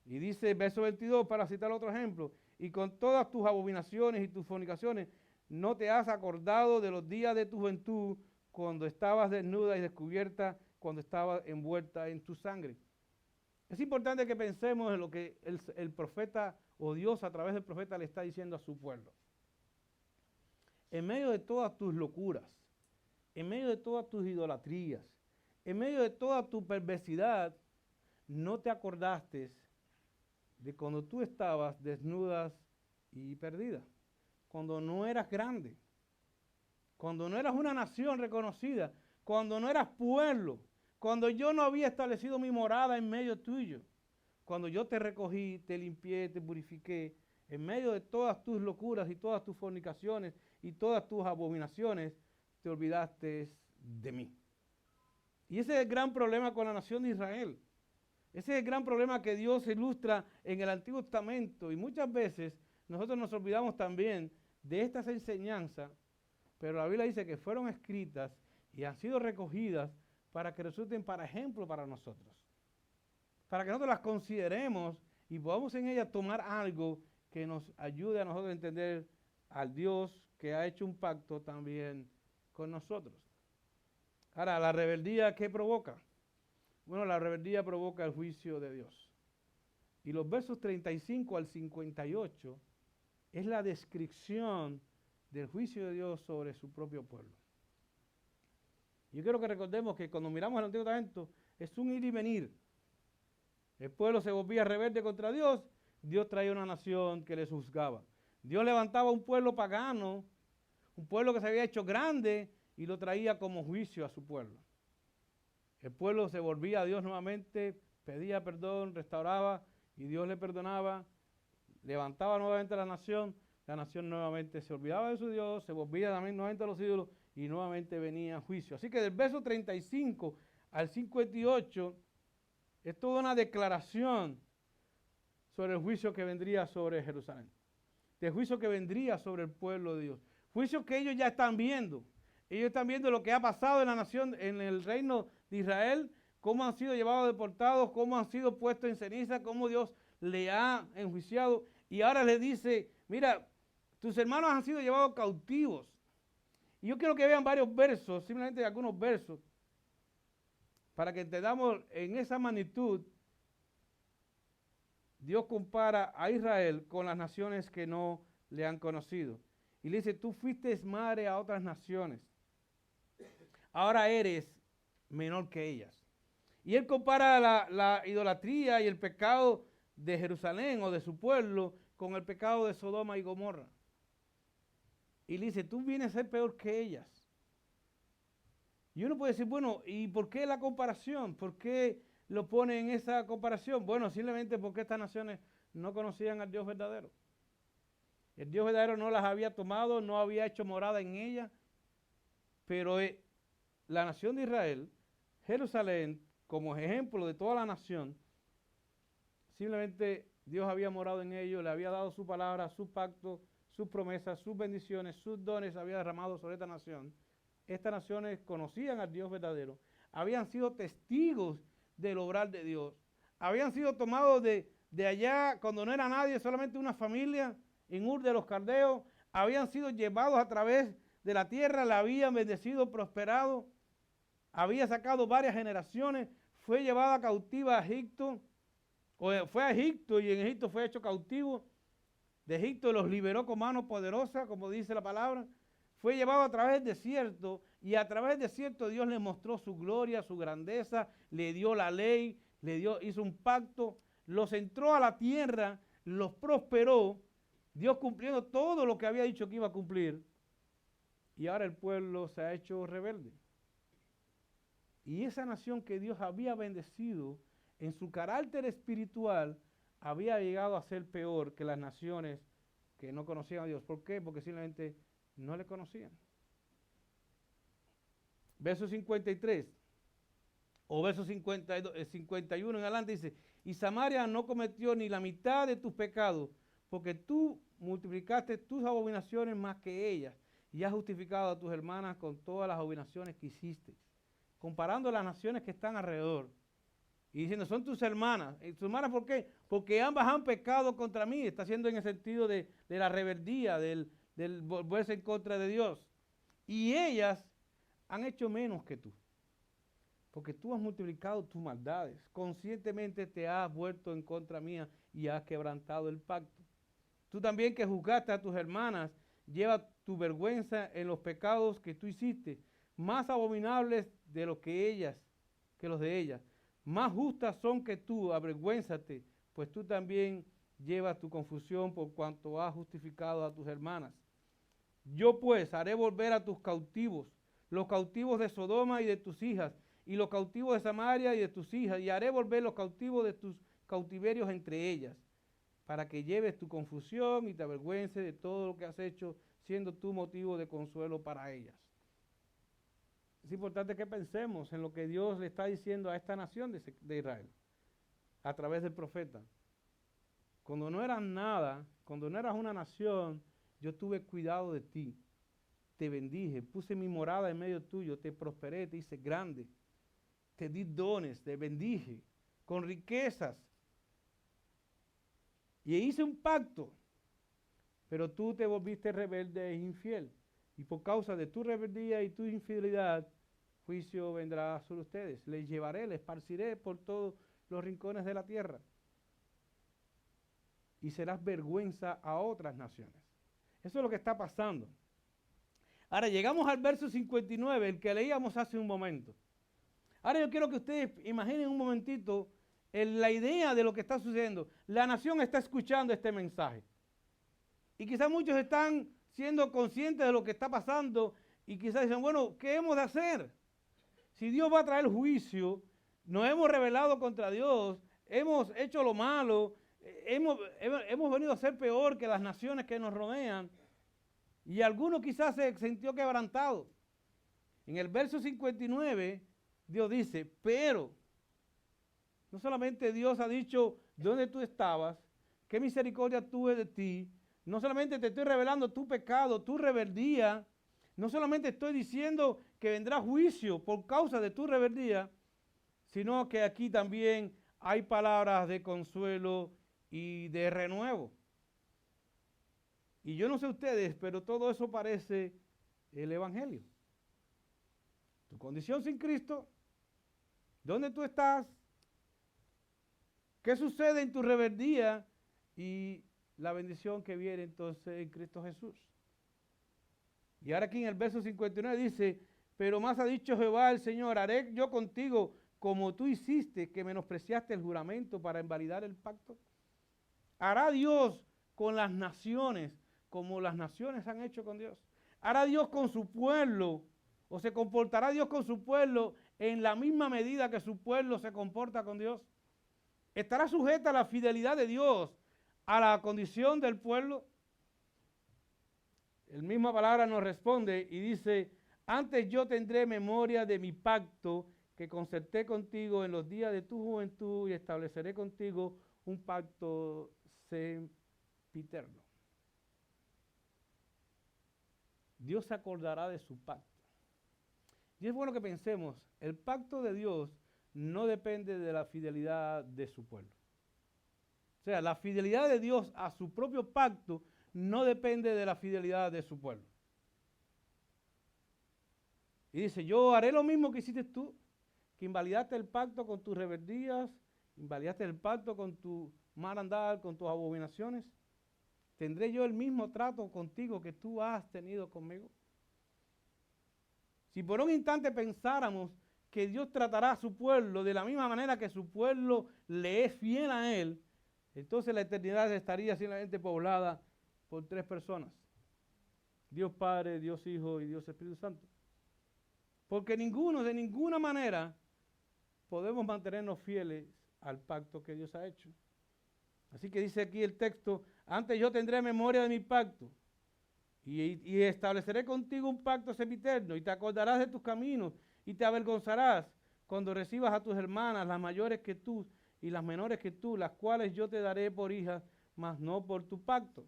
Y dice, verso 22, para citar otro ejemplo, y con todas tus abominaciones y tus fornicaciones, no te has acordado de los días de tu juventud, cuando estabas desnuda y descubierta, cuando estabas envuelta en tu sangre. Es importante que pensemos en lo que el profeta o Dios a través del profeta le está diciendo a su pueblo. En medio de todas tus locuras, en medio de todas tus idolatrías, en medio de toda tu perversidad, no te acordaste de cuando tú estabas desnudas y perdidas, cuando no eras grande. cuando no eras una nación reconocida, cuando no eras pueblo, cuando yo no había establecido mi morada en medio tuyo, cuando yo te recogí, te limpié, te purifiqué, en medio de todas tus locuras y todas tus fornicaciones y todas tus abominaciones, te olvidaste de mí. Y ese es el gran problema con la nación de Israel. Ese es el gran problema que Dios ilustra en el Antiguo Testamento. Y muchas veces nosotros nos olvidamos también de estas enseñanzas, pero la Biblia dice que fueron escritas y han sido recogidas para que resulten para ejemplo para nosotros. Para que nosotros las consideremos y podamos en ellas tomar algo que nos ayude a nosotros a entender al Dios que ha hecho un pacto también con nosotros. Ahora, la rebeldía, ¿qué provoca? Bueno, la rebeldía provoca el juicio de Dios. Y los versos 35 al 58 es la descripción del juicio de Dios sobre su propio pueblo. Yo quiero que recordemos que cuando miramos el Antiguo Testamento es un ir y venir. El pueblo se volvía rebelde contra Dios, Dios traía una nación que les juzgaba. Dios levantaba un pueblo pagano, un pueblo que se había hecho grande y lo traía como juicio a su pueblo. El pueblo se volvía a Dios nuevamente, pedía perdón, restauraba y Dios le perdonaba, levantaba nuevamente a la nación nuevamente se olvidaba de su Dios, se volvía también nuevamente a los ídolos y nuevamente venía juicio. Así que del verso 35 al 58 es toda una declaración sobre el juicio que vendría sobre Jerusalén, del juicio que vendría sobre el pueblo de Dios, juicio que ellos ya están viendo. Ellos están viendo lo que ha pasado en la nación, en el reino de Israel, cómo han sido llevados deportados, cómo han sido puestos en ceniza, cómo Dios le ha enjuiciado. Y ahora le dice, mira, tus hermanos han sido llevados cautivos. Y yo quiero que vean varios versos, simplemente algunos versos, para que entendamos en esa magnitud. Dios compara a Israel con las naciones que no le han conocido. Y le dice, tú fuiste madre a otras naciones. Ahora eres menor que ellas. Y él compara la idolatría y el pecado de Jerusalén o de su pueblo con el pecado de Sodoma y Gomorra. Y le dice, tú vienes a ser peor que ellas. Y uno puede decir, bueno, ¿y por qué la comparación? ¿Por qué lo pone en esa comparación? Bueno, simplemente porque estas naciones no conocían al Dios verdadero. El Dios verdadero no las había tomado, no había hecho morada en ellas, pero la nación de Israel, Jerusalén, como ejemplo de toda la nación, simplemente Dios había morado en ellos, le había dado su palabra, su pacto, sus promesas, sus bendiciones, sus dones había derramado sobre esta nación. Estas naciones conocían al Dios verdadero, habían sido testigos del obrar de Dios, habían sido tomados de allá cuando no era nadie, solamente una familia en Ur de los Caldeos, habían sido llevados a través de la tierra, la habían bendecido, prosperado, había sacado varias generaciones, fue llevada cautiva a Egipto, o fue a Egipto y en Egipto fue hecho cautivo. De Egipto los liberó con mano poderosa, como dice la palabra. Fue llevado a través del desierto y a través del desierto Dios le mostró su gloria, su grandeza, le dio la ley, hizo un pacto, los entró a la tierra, los prosperó, Dios cumpliendo todo lo que había dicho que iba a cumplir. Y ahora el pueblo se ha hecho rebelde. Y esa nación que Dios había bendecido en su carácter espiritual había llegado a ser peor que las naciones que no conocían a Dios. ¿Por qué? Porque simplemente no le conocían. Verso 53 o verso 51 en adelante dice, y Samaria no cometió ni la mitad de tus pecados, porque tú multiplicaste tus abominaciones más que ellas, y has justificado a tus hermanas con todas las abominaciones que hiciste. Comparando las naciones que están alrededor. Y diciendo, son tus hermanas. ¿Y tus hermanas por qué? Porque ambas han pecado contra mí. Está haciendo en el sentido de la rebeldía, del volverse en contra de Dios. Y ellas han hecho menos que tú. Porque tú has multiplicado tus maldades. Conscientemente te has vuelto en contra mía y has quebrantado el pacto. Tú también que juzgaste a tus hermanas, lleva tu vergüenza en los pecados que tú hiciste, más abominables de los que los de ellas. Más justas son que tú, avergüénzate, pues tú también llevas tu confusión por cuanto has justificado a tus hermanas. Yo pues haré volver a tus cautivos, los cautivos de Sodoma y de tus hijas, y los cautivos de Samaria y de tus hijas, y haré volver los cautivos de tus cautiverios entre ellas, para que lleves tu confusión y te avergüences de todo lo que has hecho, siendo tú motivo de consuelo para ellas. Es importante que pensemos en lo que Dios le está diciendo a esta nación de Israel, a través del profeta. Cuando no eras nada, cuando no eras una nación, yo tuve cuidado de ti, te bendije, puse mi morada en medio tuyo, te prosperé, te hice grande, te di dones, te bendije con riquezas y hice un pacto, pero tú te volviste rebelde e infiel, y por causa de tu rebeldía y tu infidelidad, juicio vendrá sobre ustedes. Les llevaré, les esparciré por todos los rincones de la tierra, y serás vergüenza a otras naciones. Eso es lo que está pasando. Ahora llegamos al verso 59, el que leíamos hace un momento. Ahora yo quiero que ustedes imaginen un momentito la idea de lo que está sucediendo. La nación está escuchando este mensaje. Y quizás muchos están siendo conscientes de lo que está pasando y quizás dicen, bueno, ¿qué hemos de hacer? Si Dios va a traer juicio, nos hemos rebelado contra Dios, hemos hecho lo malo, hemos venido a ser peor que las naciones que nos rodean. Y alguno quizás se sintió quebrantado. En el verso 59, Dios dice, pero, no solamente Dios ha dicho dónde tú estabas, qué misericordia tuve de ti, no solamente te estoy revelando tu pecado, tu rebeldía, no solamente estoy diciendo que vendrá juicio por causa de tu rebeldía, sino que aquí también hay palabras de consuelo y de renuevo. Y yo no sé ustedes, pero todo eso parece el Evangelio. Tu condición sin Cristo, ¿dónde tú estás? ¿Qué sucede en tu rebeldía? Y la bendición que viene entonces en Cristo Jesús. Y ahora aquí en el verso 59 dice, pero más ha dicho Jehová el Señor, haré yo contigo como tú hiciste, que menospreciaste el juramento para invalidar el pacto. Hará Dios con las naciones como las naciones han hecho con Dios. Hará Dios con su pueblo, o se comportará Dios con su pueblo en la misma medida que su pueblo se comporta con Dios. ¿Estará sujeta la fidelidad de Dios a la condición del pueblo? La misma palabra nos responde y dice, antes yo tendré memoria de mi pacto que concerté contigo en los días de tu juventud y estableceré contigo un pacto sempiterno. Dios se acordará de su pacto. Y es bueno que pensemos, el pacto de Dios no depende de la fidelidad de su pueblo. O sea, la fidelidad de Dios a su propio pacto no depende de la fidelidad de su pueblo. Y dice, yo haré lo mismo que hiciste tú, que invalidaste el pacto con tus rebeldías, invalidaste el pacto con tu mal andar, con tus abominaciones. ¿Tendré yo el mismo trato contigo que tú has tenido conmigo? Si por un instante pensáramos que Dios tratará a su pueblo de la misma manera que su pueblo le es fiel a Él, entonces la eternidad estaría simplemente poblada por 3 personas. Dios Padre, Dios Hijo y Dios Espíritu Santo. Porque ninguno, de ninguna manera, podemos mantenernos fieles al pacto que Dios ha hecho. Así que dice aquí el texto, antes yo tendré memoria de mi pacto y estableceré contigo un pacto sempiterno y te acordarás de tus caminos y te avergonzarás cuando recibas a tus hermanas, las mayores que tú y las menores que tú, las cuales yo te daré por hijas, mas no por tu pacto.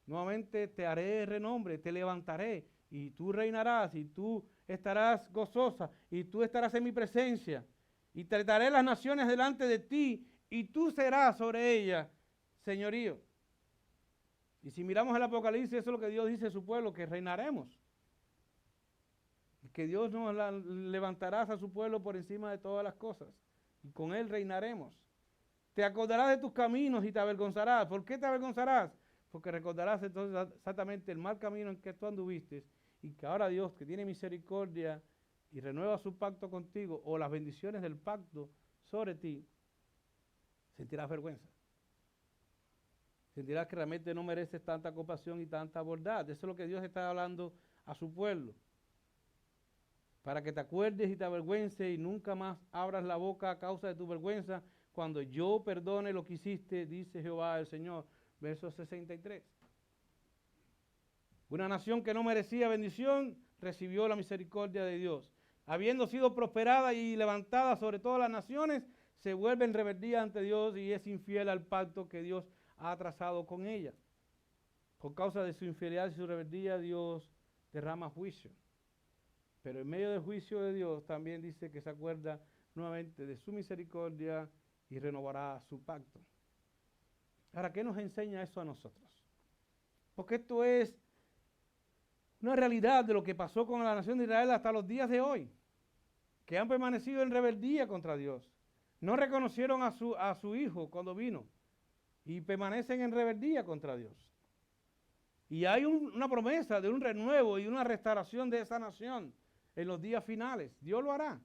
Nuevamente te haré renombre, te levantaré y tú reinarás y tú estarás gozosa y tú estarás en mi presencia y trataré las naciones delante de ti y tú serás sobre ellas señorío. Y si miramos el Apocalipsis, eso es lo que Dios dice a su pueblo, que reinaremos. Que Dios nos levantará a su pueblo por encima de todas las cosas. Y con Él reinaremos. Te acordarás de tus caminos y te avergonzarás. ¿Por qué te avergonzarás? Porque recordarás entonces exactamente el mal camino en que tú anduviste y que ahora Dios, que tiene misericordia y renueva su pacto contigo o las bendiciones del pacto sobre ti, sentirás vergüenza. sentirás que realmente no mereces tanta compasión y tanta bondad. Eso es lo que Dios está hablando a su pueblo. Para que te acuerdes y te avergüences y nunca más abras la boca a causa de tu vergüenza, cuando yo perdone lo que hiciste, dice Jehová el Señor. Verso 63. Una nación que no merecía bendición, recibió la misericordia de Dios. Habiendo sido prosperada y levantada sobre todas las naciones, se vuelve en rebeldía ante Dios y es infiel al pacto que Dios ha trazado con ella. Por causa de su infidelidad y su rebeldía, Dios derrama juicio. Pero en medio del juicio de Dios también dice que se acuerda nuevamente de su misericordia y renovará su pacto. Ahora, ¿qué nos enseña eso a nosotros? Porque esto es una realidad de lo que pasó con la nación de Israel hasta los días de hoy, que han permanecido en rebeldía contra Dios. No reconocieron a su hijo cuando vino y permanecen en rebeldía contra Dios. Y hay una promesa de un renuevo y una restauración de esa nación en los días finales. Dios lo hará.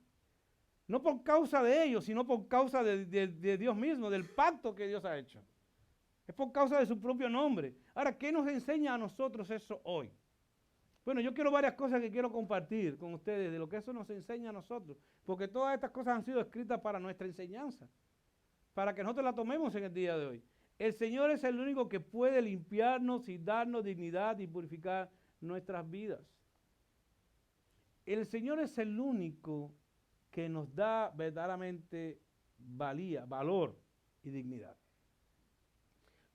No por causa de ellos, sino por causa de Dios mismo, del pacto que Dios ha hecho. Es por causa de su propio nombre. Ahora, ¿qué nos enseña a nosotros eso hoy? Bueno, yo quiero varias cosas que quiero compartir con ustedes de lo que eso nos enseña a nosotros, porque todas estas cosas han sido escritas para nuestra enseñanza, para que nosotros la tomemos en el día de hoy. El Señor es el único que puede limpiarnos y darnos dignidad y purificar nuestras vidas. El Señor es el único que nos da verdaderamente valía, valor y dignidad.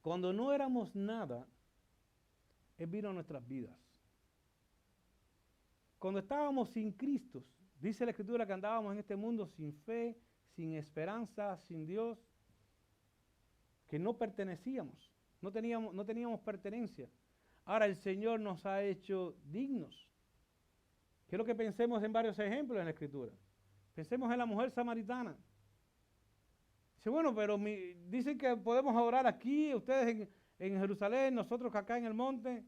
Cuando no éramos nada, Él vino a nuestras vidas. Cuando estábamos sin Cristo, dice la Escritura que andábamos en este mundo sin fe, sin esperanza, sin Dios, que no pertenecíamos, no teníamos pertenencia. Ahora el Señor nos ha hecho dignos. Quiero que pensemos en varios ejemplos en la Escritura. Pensemos en la mujer samaritana. Dice, bueno, pero dicen que podemos orar aquí, ustedes en Jerusalén, nosotros acá en el monte.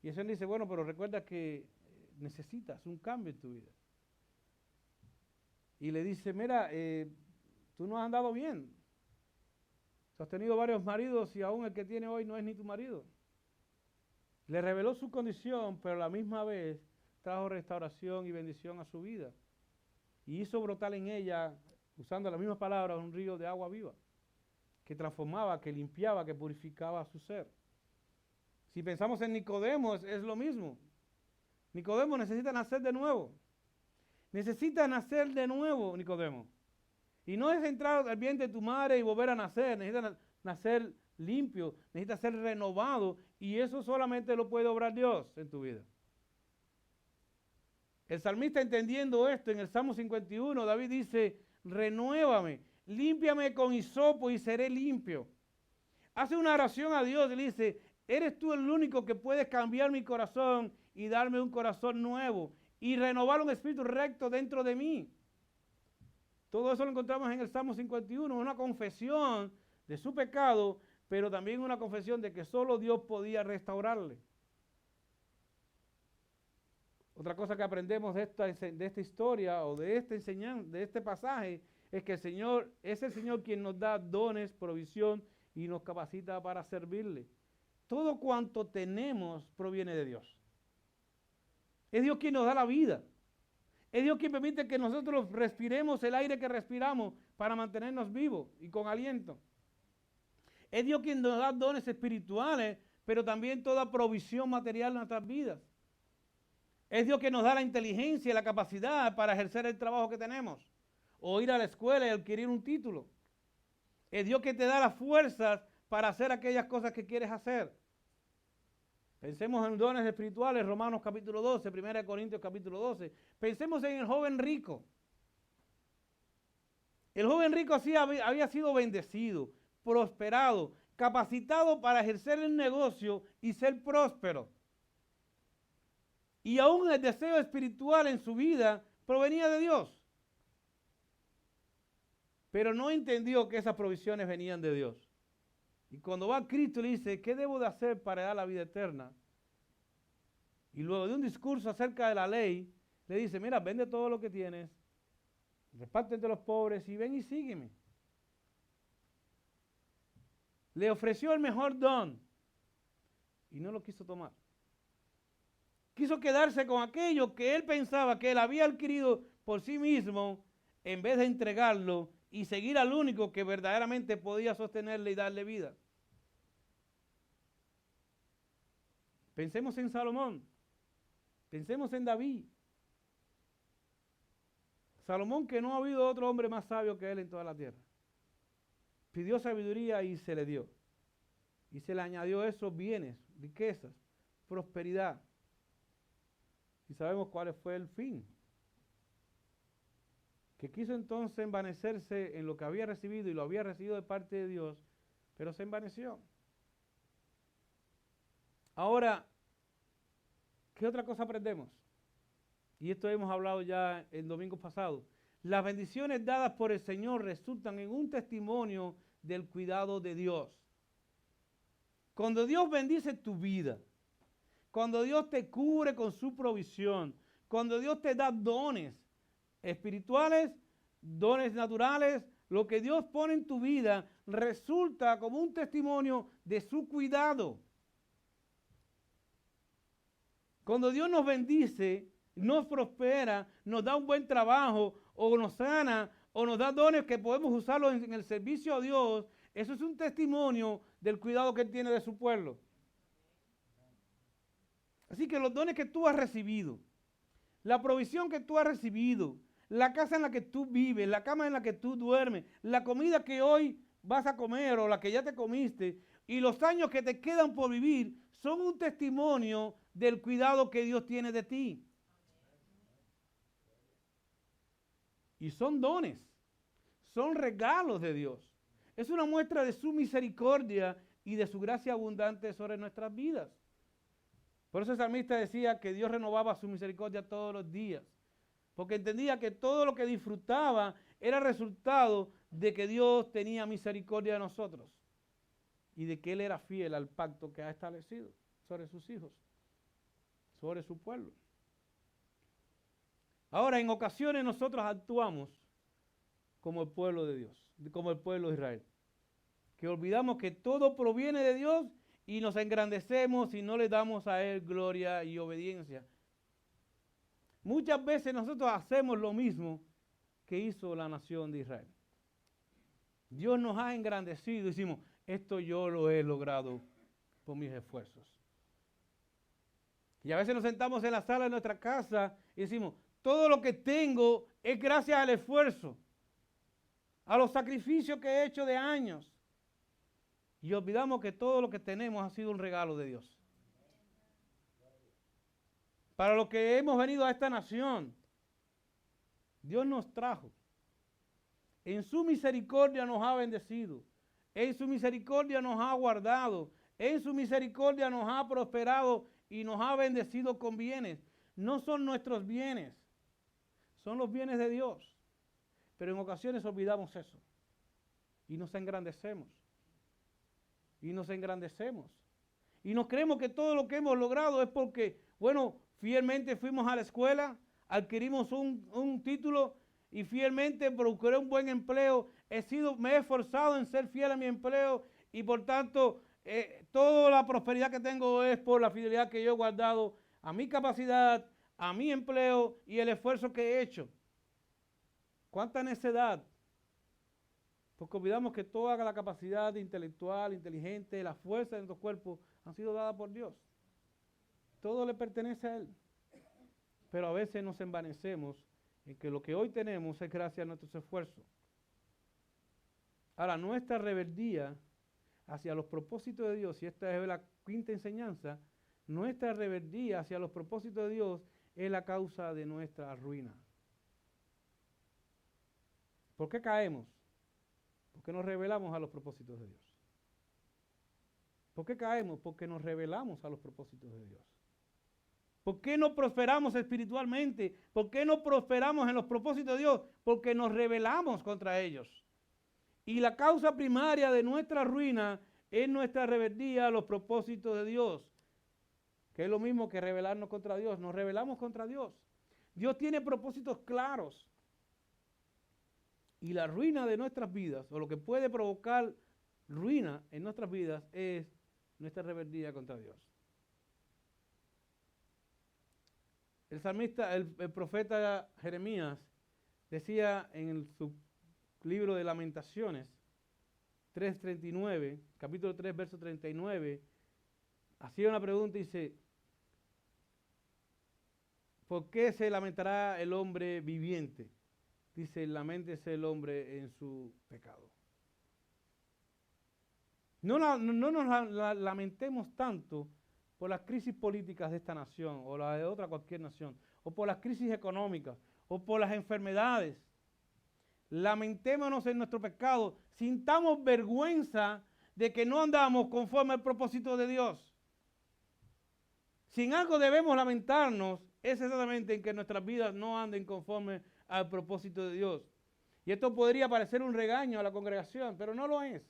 Y el Señor dice, bueno, pero recuerda que necesitas un cambio en tu vida. Y le dice, mira, tú no has andado bien. Tú has tenido varios maridos y aún el que tiene hoy no es ni tu marido. Le reveló su condición, pero a la misma vez trajo restauración y bendición a su vida. Y hizo brotar en ella, usando las mismas palabras, un río de agua viva, que transformaba, que limpiaba, que purificaba su ser. Si pensamos en Nicodemo, es lo mismo. Nicodemo necesita nacer de nuevo. Necesita nacer de nuevo, Nicodemo. Y no es entrar al vientre de tu madre y volver a nacer. Necesita nacer limpio, necesita ser renovado. Y eso solamente lo puede obrar Dios en tu vida. El salmista, entendiendo esto, en el Salmo 51, David dice, renuévame, límpiame con hisopo y seré limpio. Hace una oración a Dios y le dice, eres tú el único que puedes cambiar mi corazón y darme un corazón nuevo y renovar un espíritu recto dentro de mí. Todo eso lo encontramos en el Salmo 51, una confesión de su pecado, pero también una confesión de que solo Dios podía restaurarle. Otra cosa que aprendemos de esta historia o de esta enseñanza, de este pasaje, es que el Señor es el Señor quien nos da dones, provisión y nos capacita para servirle. Todo cuanto tenemos proviene de Dios. Es Dios quien nos da la vida. Es Dios quien permite que nosotros respiremos el aire que respiramos para mantenernos vivos y con aliento. Es Dios quien nos da dones espirituales, pero también toda provisión material en nuestras vidas. Es Dios que nos da la inteligencia y la capacidad para ejercer el trabajo que tenemos, o ir a la escuela y adquirir un título. Es Dios que te da las fuerzas para hacer aquellas cosas que quieres hacer. Pensemos en dones espirituales, Romanos capítulo 12, 1 Corintios capítulo 12. Pensemos en el joven rico. El joven rico así había sido bendecido, prosperado, capacitado para ejercer el negocio y ser próspero. Y aún el deseo espiritual en su vida provenía de Dios. Pero no entendió que esas provisiones venían de Dios. Y cuando va a Cristo le dice, ¿qué debo de hacer para dar la vida eterna? Y luego de un discurso acerca de la ley, le dice, mira, vende todo lo que tienes, reparte entre los pobres y ven y sígueme. le ofreció el mejor don y no lo quiso tomar. Quiso quedarse con aquello que él pensaba que él había adquirido por sí mismo, en vez de entregarlo y seguir al único que verdaderamente podía sostenerle y darle vida. Pensemos en Salomón, pensemos en David. Salomón, que no ha habido otro hombre más sabio que él en toda la tierra. Pidió sabiduría y se le dio. Y se le añadió esos bienes, riquezas, prosperidad. Y sabemos cuál fue el fin. Que quiso entonces envanecerse en lo que había recibido y lo había recibido de parte de Dios, pero se envaneció. Ahora, ¿qué otra cosa aprendemos? Y esto hemos hablado ya el domingo pasado. Las bendiciones dadas por el Señor resultan en un testimonio del cuidado de Dios. Cuando Dios bendice tu vida, cuando Dios te cubre con su provisión, cuando Dios te da dones espirituales, dones naturales, lo que Dios pone en tu vida resulta como un testimonio de su cuidado. Cuando Dios nos bendice, nos prospera, nos da un buen trabajo, o nos sana, o nos da dones que podemos usarlos en el servicio a Dios, eso es un testimonio del cuidado que Él tiene de su pueblo. Así que los dones que tú has recibido, la provisión que tú has recibido, la casa en la que tú vives, la cama en la que tú duermes, la comida que hoy vas a comer o la que ya te comiste, y los años que te quedan por vivir, son un testimonio del cuidado que Dios tiene de ti. Y son dones, son regalos de Dios. Es una muestra de su misericordia y de su gracia abundante sobre nuestras vidas. Por eso el salmista decía que Dios renovaba su misericordia todos los días, porque entendía que todo lo que disfrutaba era resultado de que Dios tenía misericordia de nosotros y de que Él era fiel al pacto que ha establecido sobre sus hijos, sobre su pueblo. Ahora, en ocasiones nosotros actuamos como el pueblo de Dios, como el pueblo de Israel, que olvidamos que todo proviene de Dios y nos engrandecemos y no le damos a Él gloria y obediencia. Muchas veces nosotros hacemos lo mismo que hizo la nación de Israel. Dios nos ha engrandecido y decimos, esto yo lo he logrado por mis esfuerzos. Y a veces nos sentamos en la sala de nuestra casa y decimos, todo lo que tengo es gracias al esfuerzo, a los sacrificios que he hecho de años. Y olvidamos que todo lo que tenemos ha sido un regalo de Dios. Para lo que hemos venido a esta nación, Dios nos trajo. En su misericordia nos ha bendecido. En su misericordia nos ha guardado. En su misericordia nos ha prosperado y nos ha bendecido con bienes. No son nuestros bienes, son los bienes de Dios. Pero en ocasiones olvidamos eso. Y nos engrandecemos. Y nos engrandecemos. Y nos creemos que todo lo que hemos logrado es porque, bueno, fielmente fuimos a la escuela, adquirimos un título y fielmente procuré un buen empleo. Me he esforzado en ser fiel a mi empleo y por tanto toda la prosperidad que tengo es por la fidelidad que yo he guardado a mi capacidad, a mi empleo y el esfuerzo que he hecho. ¿Cuánta necedad? Porque olvidamos que toda la capacidad intelectual, inteligente, la fuerza de nuestros cuerpos han sido dadas por Dios. Todo le pertenece a Él. Pero a veces nos envanecemos en que lo que hoy tenemos es gracias a nuestros esfuerzos. Ahora, nuestra rebeldía hacia los propósitos de Dios, y esta es la quinta enseñanza, nuestra rebeldía hacia los propósitos de Dios es la causa de nuestra ruina. ¿Por qué caemos? Porque nos rebelamos a los propósitos de Dios. ¿Por qué caemos? Porque nos rebelamos a los propósitos de Dios. ¿Por qué no prosperamos espiritualmente? ¿Por qué no prosperamos en los propósitos de Dios? Porque nos rebelamos contra ellos. Y la causa primaria de nuestra ruina es nuestra rebeldía a los propósitos de Dios, que es lo mismo que rebelarnos contra Dios. Nos rebelamos contra Dios. Dios tiene propósitos claros. Y la ruina de nuestras vidas, o lo que puede provocar ruina en nuestras vidas es nuestra rebeldía contra Dios. El salmista, el profeta Jeremías decía en su libro de Lamentaciones 3:39, capítulo 3, verso 39, hacía una pregunta y dice, ¿por qué se lamentará el hombre viviente? Dice, laméntese el hombre en su pecado. No nos lamentemos tanto por las crisis políticas de esta nación o la de otra cualquier nación, o por las crisis económicas, o por las enfermedades. Lamentémonos en nuestro pecado, sintamos vergüenza de que no andamos conforme al propósito de Dios. Si en algo debemos lamentarnos, es exactamente en que nuestras vidas no anden conforme al propósito de Dios. Y esto podría parecer un regaño a la congregación, pero no lo es.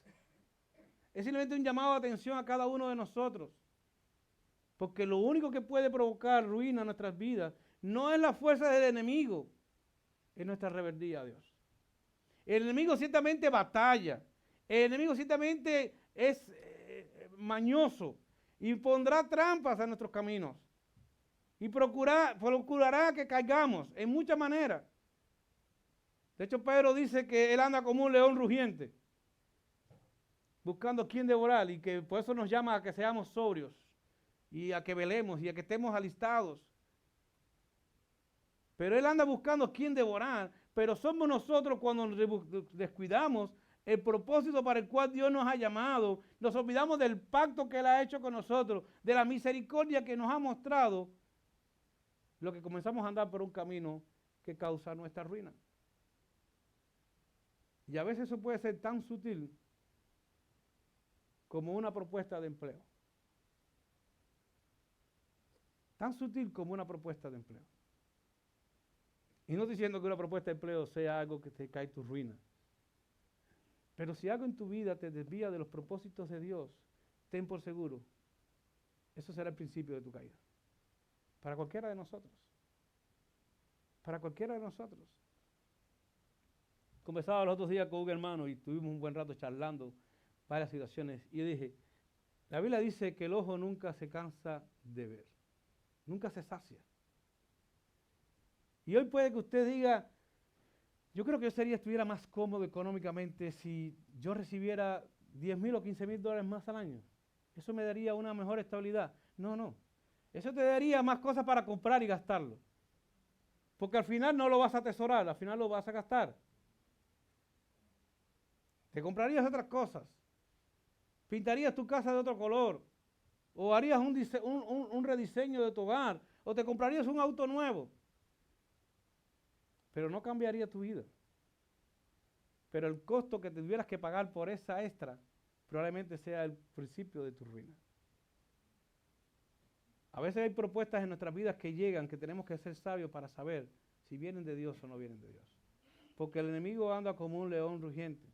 Es simplemente un llamado de atención a cada uno de nosotros. Porque lo único que puede provocar ruina en nuestras vidas no es la fuerza del enemigo, es nuestra rebeldía a Dios. El enemigo ciertamente batalla, el enemigo ciertamente es mañoso y pondrá trampas a nuestros caminos y procurará que caigamos en muchas maneras. De hecho, Pedro dice que él anda como un león rugiente, buscando a quien devorar, y que por eso nos llama a que seamos sobrios y a que velemos y a que estemos alistados. Pero él anda buscando a quien devorar, pero somos nosotros cuando nos descuidamos el propósito para el cual Dios nos ha llamado, nos olvidamos del pacto que Él ha hecho con nosotros, de la misericordia que nos ha mostrado, lo que comenzamos a andar por un camino que causa nuestra ruina. Y a veces eso puede ser tan sutil como una propuesta de empleo. Tan sutil como una propuesta de empleo. Y no estoy diciendo que una propuesta de empleo sea algo que te cae tu ruina. Pero si algo en tu vida te desvía de los propósitos de Dios, ten por seguro, eso será el principio de tu caída. Para cualquiera de nosotros. Para cualquiera de nosotros. Conversaba los otros días con un hermano y tuvimos un buen rato charlando varias situaciones. Y yo dije, la Biblia dice que el ojo nunca se cansa de ver. Nunca se sacia. Y hoy puede que usted diga, yo creo que yo estuviera más cómodo económicamente si yo recibiera 10,000 o 15,000 dólares más al año. Eso me daría una mejor estabilidad. No. Eso te daría más cosas para comprar y gastarlo. Porque al final no lo vas a atesorar, al final lo vas a gastar. Te comprarías otras cosas. Pintarías tu casa de otro color. O harías un rediseño de tu hogar. O te comprarías un auto nuevo. Pero no cambiaría tu vida. Pero el costo que tuvieras que pagar por esa extra probablemente sea el principio de tu ruina. A veces hay propuestas en nuestras vidas que llegan, que tenemos que ser sabios para saber si vienen de Dios o no vienen de Dios. Porque el enemigo anda como un león rugiente.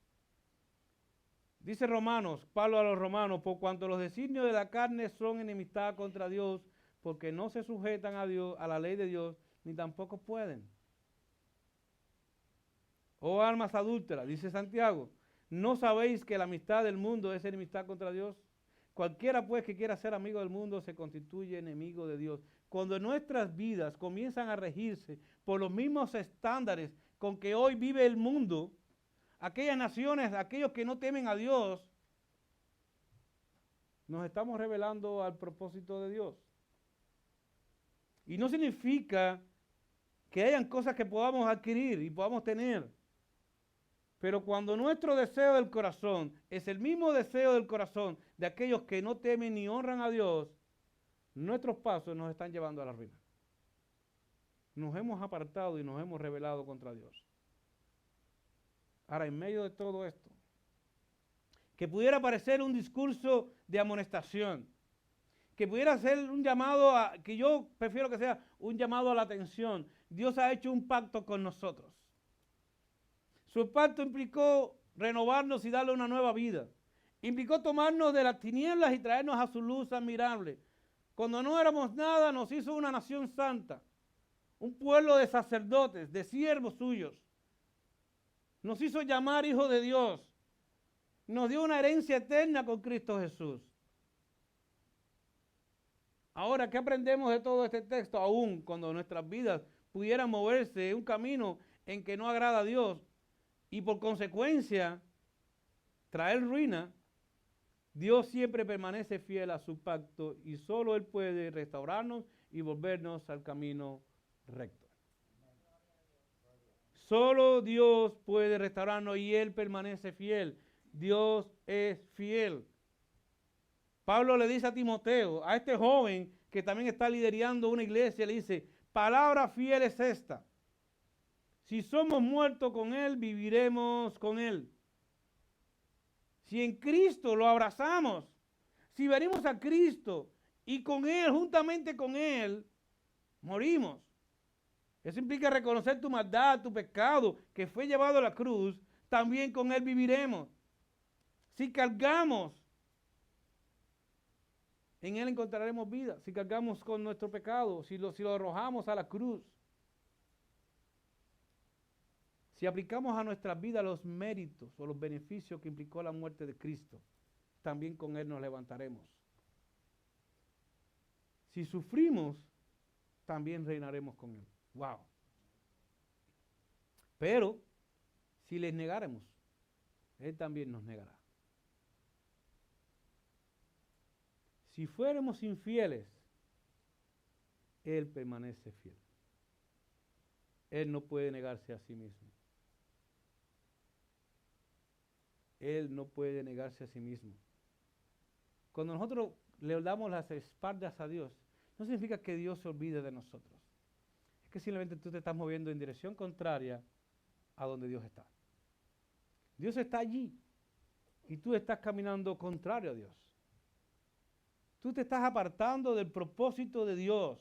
Dice Romanos, Pablo a los romanos, por cuanto los designios de la carne son enemistad contra Dios, porque no se sujetan a Dios, a la ley de Dios, ni tampoco pueden. Oh almas adúlteras, dice Santiago, ¿no sabéis que la amistad del mundo es enemistad contra Dios? Cualquiera pues que quiera ser amigo del mundo se constituye enemigo de Dios. Cuando nuestras vidas comienzan a regirse por los mismos estándares con que hoy vive el mundo, aquellas naciones, aquellos que no temen a Dios, nos estamos revelando al propósito de Dios. Y no significa que hayan cosas que podamos adquirir y podamos tener. Pero cuando nuestro deseo del corazón es el mismo deseo del corazón de aquellos que no temen ni honran a Dios, nuestros pasos nos están llevando a la ruina. Nos hemos apartado y nos hemos rebelado contra Dios. Ahora, en medio de todo esto, que pudiera parecer un discurso de amonestación, que pudiera ser un llamado que yo prefiero que sea un llamado a la atención. Dios ha hecho un pacto con nosotros. Su pacto implicó renovarnos y darle una nueva vida. Implicó tomarnos de las tinieblas y traernos a su luz admirable. Cuando no éramos nada, nos hizo una nación santa, un pueblo de sacerdotes, de siervos suyos. Nos hizo llamar hijos de Dios. nos dio una herencia eterna con Cristo Jesús. Ahora, ¿qué aprendemos de todo este texto? Aún cuando nuestras vidas pudieran moverse en un camino en que no agrada a Dios y por consecuencia traer ruina, Dios siempre permanece fiel a su pacto y solo Él puede restaurarnos y volvernos al camino recto. Solo Dios puede restaurarnos y Él permanece fiel. Dios es fiel. Pablo le dice a Timoteo, a este joven que también está liderando una iglesia, le dice, palabra fiel es esta. Si somos muertos con Él, viviremos con Él. Si en Cristo lo abrazamos, si venimos a Cristo y con Él, juntamente con Él, morimos. Eso implica reconocer tu maldad, tu pecado, que fue llevado a la cruz, también con Él viviremos. Si cargamos, en Él encontraremos vida. Si cargamos con nuestro pecado, si lo arrojamos a la cruz. Si aplicamos a nuestra vida los méritos o los beneficios que implicó la muerte de Cristo, también con Él nos levantaremos. Si sufrimos, también reinaremos con Él. ¡Wow! Pero, si les negáramos, Él también nos negará. Si fuéramos infieles, Él permanece fiel. Él no puede negarse a sí mismo. Él no puede negarse a sí mismo. Cuando nosotros le damos las espaldas a Dios, no significa que Dios se olvide de nosotros. Es que simplemente tú te estás moviendo en dirección contraria a donde Dios está. Dios está allí y tú estás caminando contrario a Dios. Tú te estás apartando del propósito de Dios.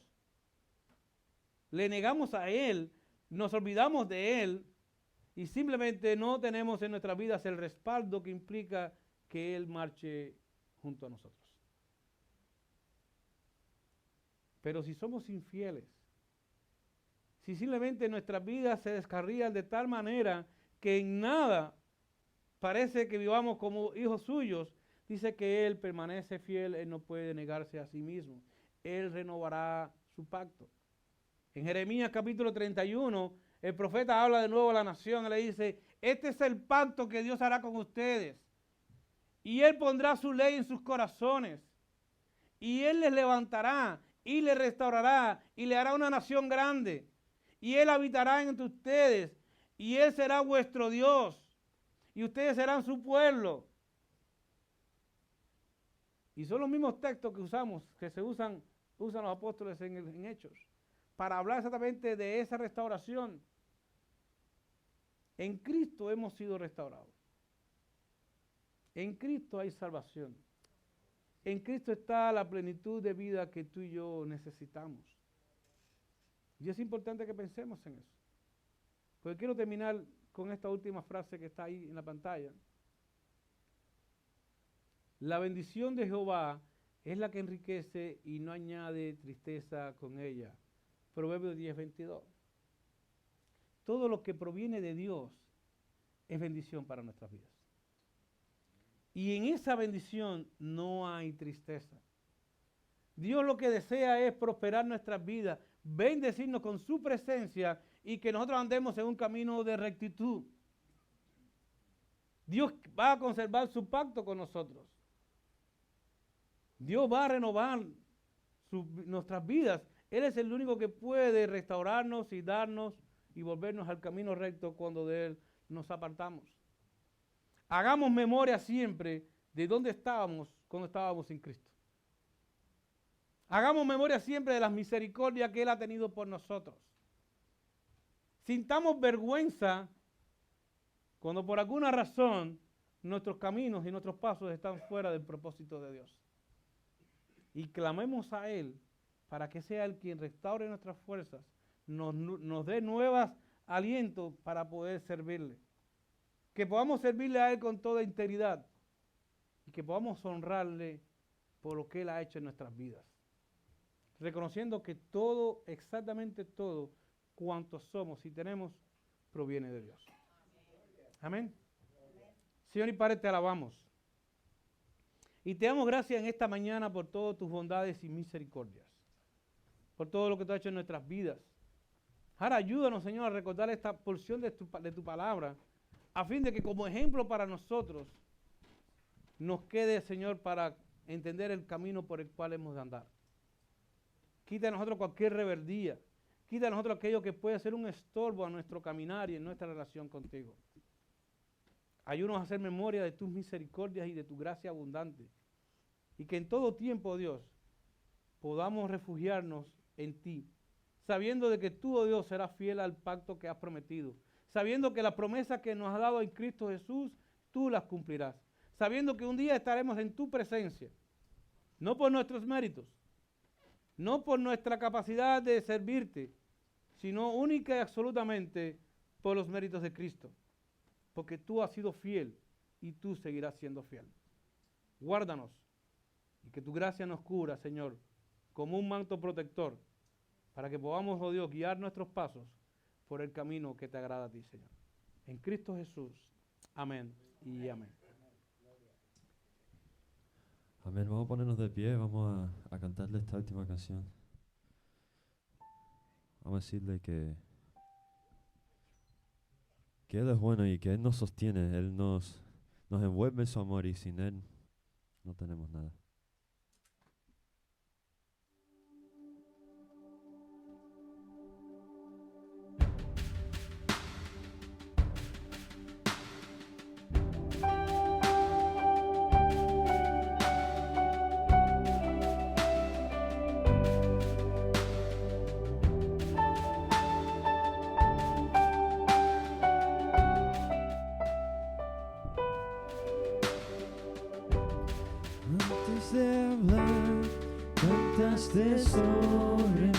Le negamos a Él, nos olvidamos de Él y simplemente no tenemos en nuestras vidas el respaldo que implica que Él marche junto a nosotros. Pero si somos infieles, si simplemente nuestras vidas se descarrían de tal manera que en nada parece que vivamos como hijos suyos, dice que Él permanece fiel, Él no puede negarse a sí mismo. Él renovará su pacto. En Jeremías capítulo 31, el profeta habla de nuevo a la nación y le dice, este es el pacto que Dios hará con ustedes. Y Él pondrá su ley en sus corazones. Y Él les levantará y les restaurará y le hará una nación grande. Y Él habitará entre ustedes y Él será vuestro Dios. Y ustedes serán su pueblo. Y son los mismos textos que usamos, que usan los apóstoles en Hechos, para hablar exactamente de esa restauración. En Cristo hemos sido restaurados. En Cristo hay salvación. En Cristo está la plenitud de vida que tú y yo necesitamos. Y es importante que pensemos en eso. Porque quiero terminar con esta última frase que está ahí en la pantalla. La bendición de Jehová es la que enriquece y no añade tristeza con ella. Proverbios 10:22. Todo lo que proviene de Dios es bendición para nuestras vidas. Y en esa bendición no hay tristeza. Dios lo que desea es prosperar nuestras vidas, bendecirnos con su presencia y que nosotros andemos en un camino de rectitud. Dios va a conservar su pacto con nosotros. Dios va a renovar nuestras vidas. Él es el único que puede restaurarnos y darnos y volvernos al camino recto cuando de Él nos apartamos. Hagamos memoria siempre de dónde estábamos cuando estábamos en Cristo. Hagamos memoria siempre de las misericordias que Él ha tenido por nosotros. Sintamos vergüenza cuando por alguna razón nuestros caminos y nuestros pasos están fuera del propósito de Dios. Y clamemos a Él para que sea Él quien restaure nuestras fuerzas, nos dé nuevos alientos para poder servirle. Que podamos servirle a Él con toda integridad y que podamos honrarle por lo que Él ha hecho en nuestras vidas. Reconociendo que todo, exactamente todo, cuanto somos y tenemos, proviene de Dios. Amén. Señor y Padre, te alabamos. Y te damos gracias en esta mañana por todas tus bondades y misericordias, por todo lo que tú has hecho en nuestras vidas. Ahora ayúdanos, Señor, a recordar esta porción de tu palabra, a fin de que como ejemplo para nosotros nos quede, Señor, para entender el camino por el cual hemos de andar. Quita de nosotros cualquier rebeldía, quita de nosotros aquello que puede ser un estorbo a nuestro caminar y en nuestra relación contigo. Ayúdanos a hacer memoria de tus misericordias y de tu gracia abundante. Y que en todo tiempo, Dios, podamos refugiarnos en ti, sabiendo de que tú, oh Dios, serás fiel al pacto que has prometido, sabiendo que las promesas que nos has dado en Cristo Jesús, tú las cumplirás, sabiendo que un día estaremos en tu presencia, no por nuestros méritos, no por nuestra capacidad de servirte, sino única y absolutamente por los méritos de Cristo, porque tú has sido fiel y tú seguirás siendo fiel. Guárdanos y que tu gracia nos cubra, Señor, como un manto protector, para que podamos, oh Dios, guiar nuestros pasos por el camino que te agrada a ti, Señor. En Cristo Jesús. Amén y amén. Amén. Vamos a ponernos de pie, vamos a cantarle esta última canción. Vamos a decirle que Él es bueno y que Él nos sostiene, Él nos envuelve en su amor y sin Él no tenemos nada. Antes de hablar, cantaste sobre mí.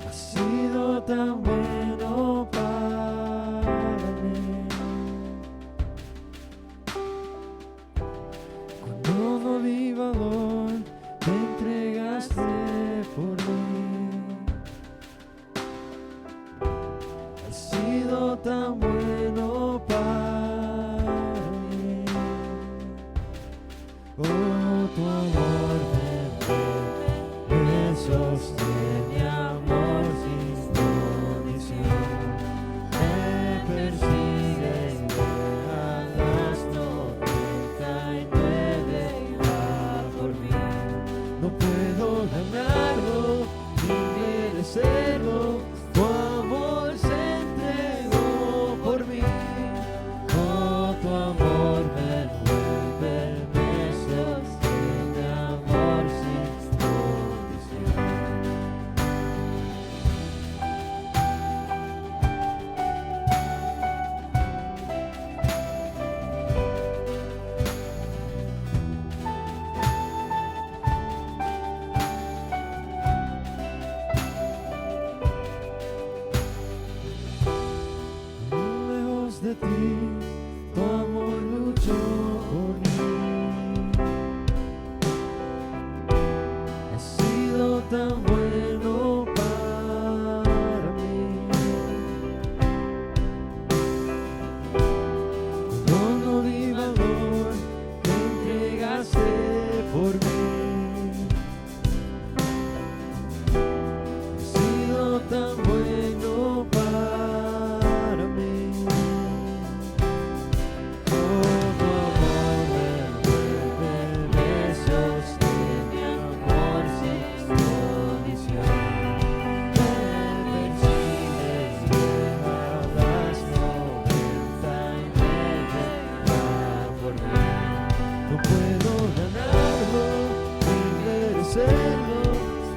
Has sido tan bueno para mí. Cuando no vi valor, te entregaste por mí. Has sido tan bueno para mí. Oh, tu amor me sostiene, amor sin condición. Me persigues a las 99 va por mí. No puedo ganarlo ni merecerlo. Tu amor se entregó por mí. Oh, tu amor me envuelve, me sostiene, amor sin condición. Lejos de ti, tu amor luchó por mí. Has sido tan bueno para mí. Cuando no di valor, te entregaste por mí. Has sido tan bueno para mí. Oh, tu amor me envuelve, me sostiene, amor sin condición. Me persigues, lleva las 99 va por mí. No puedo ganarlo ni merecerlo.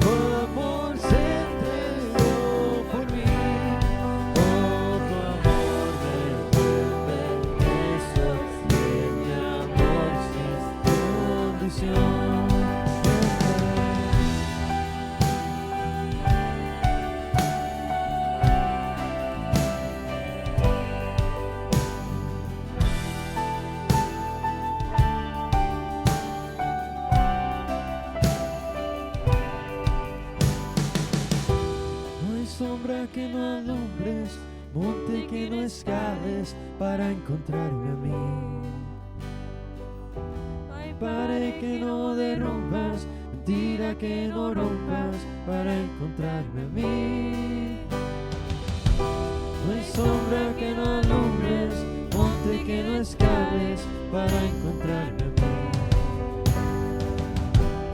Tu amor se entregó por mí. Oh, tu amor me envuelve, me sostiene, amor sin condición. monte que no escales para encontrarme a mí. Ay, Pared que no derrumbas, mentira que no rompas para encontrarme a mí. No hay sombra que no alumbres, monte que no escales para encontrarme a mí.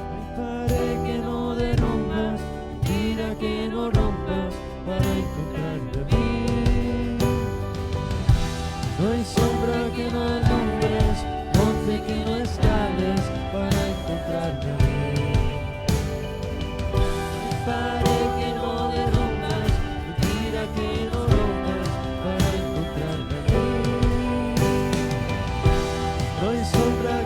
No hay pared que no derrumbas, mentira que no rompas para encontrarme a mí. No hay sombra que no alumbres, monte que no escales para encontrarme a mí. No hay pared que no derrumbas, mentira que no rompas para encontrarme a mí. No hay sombra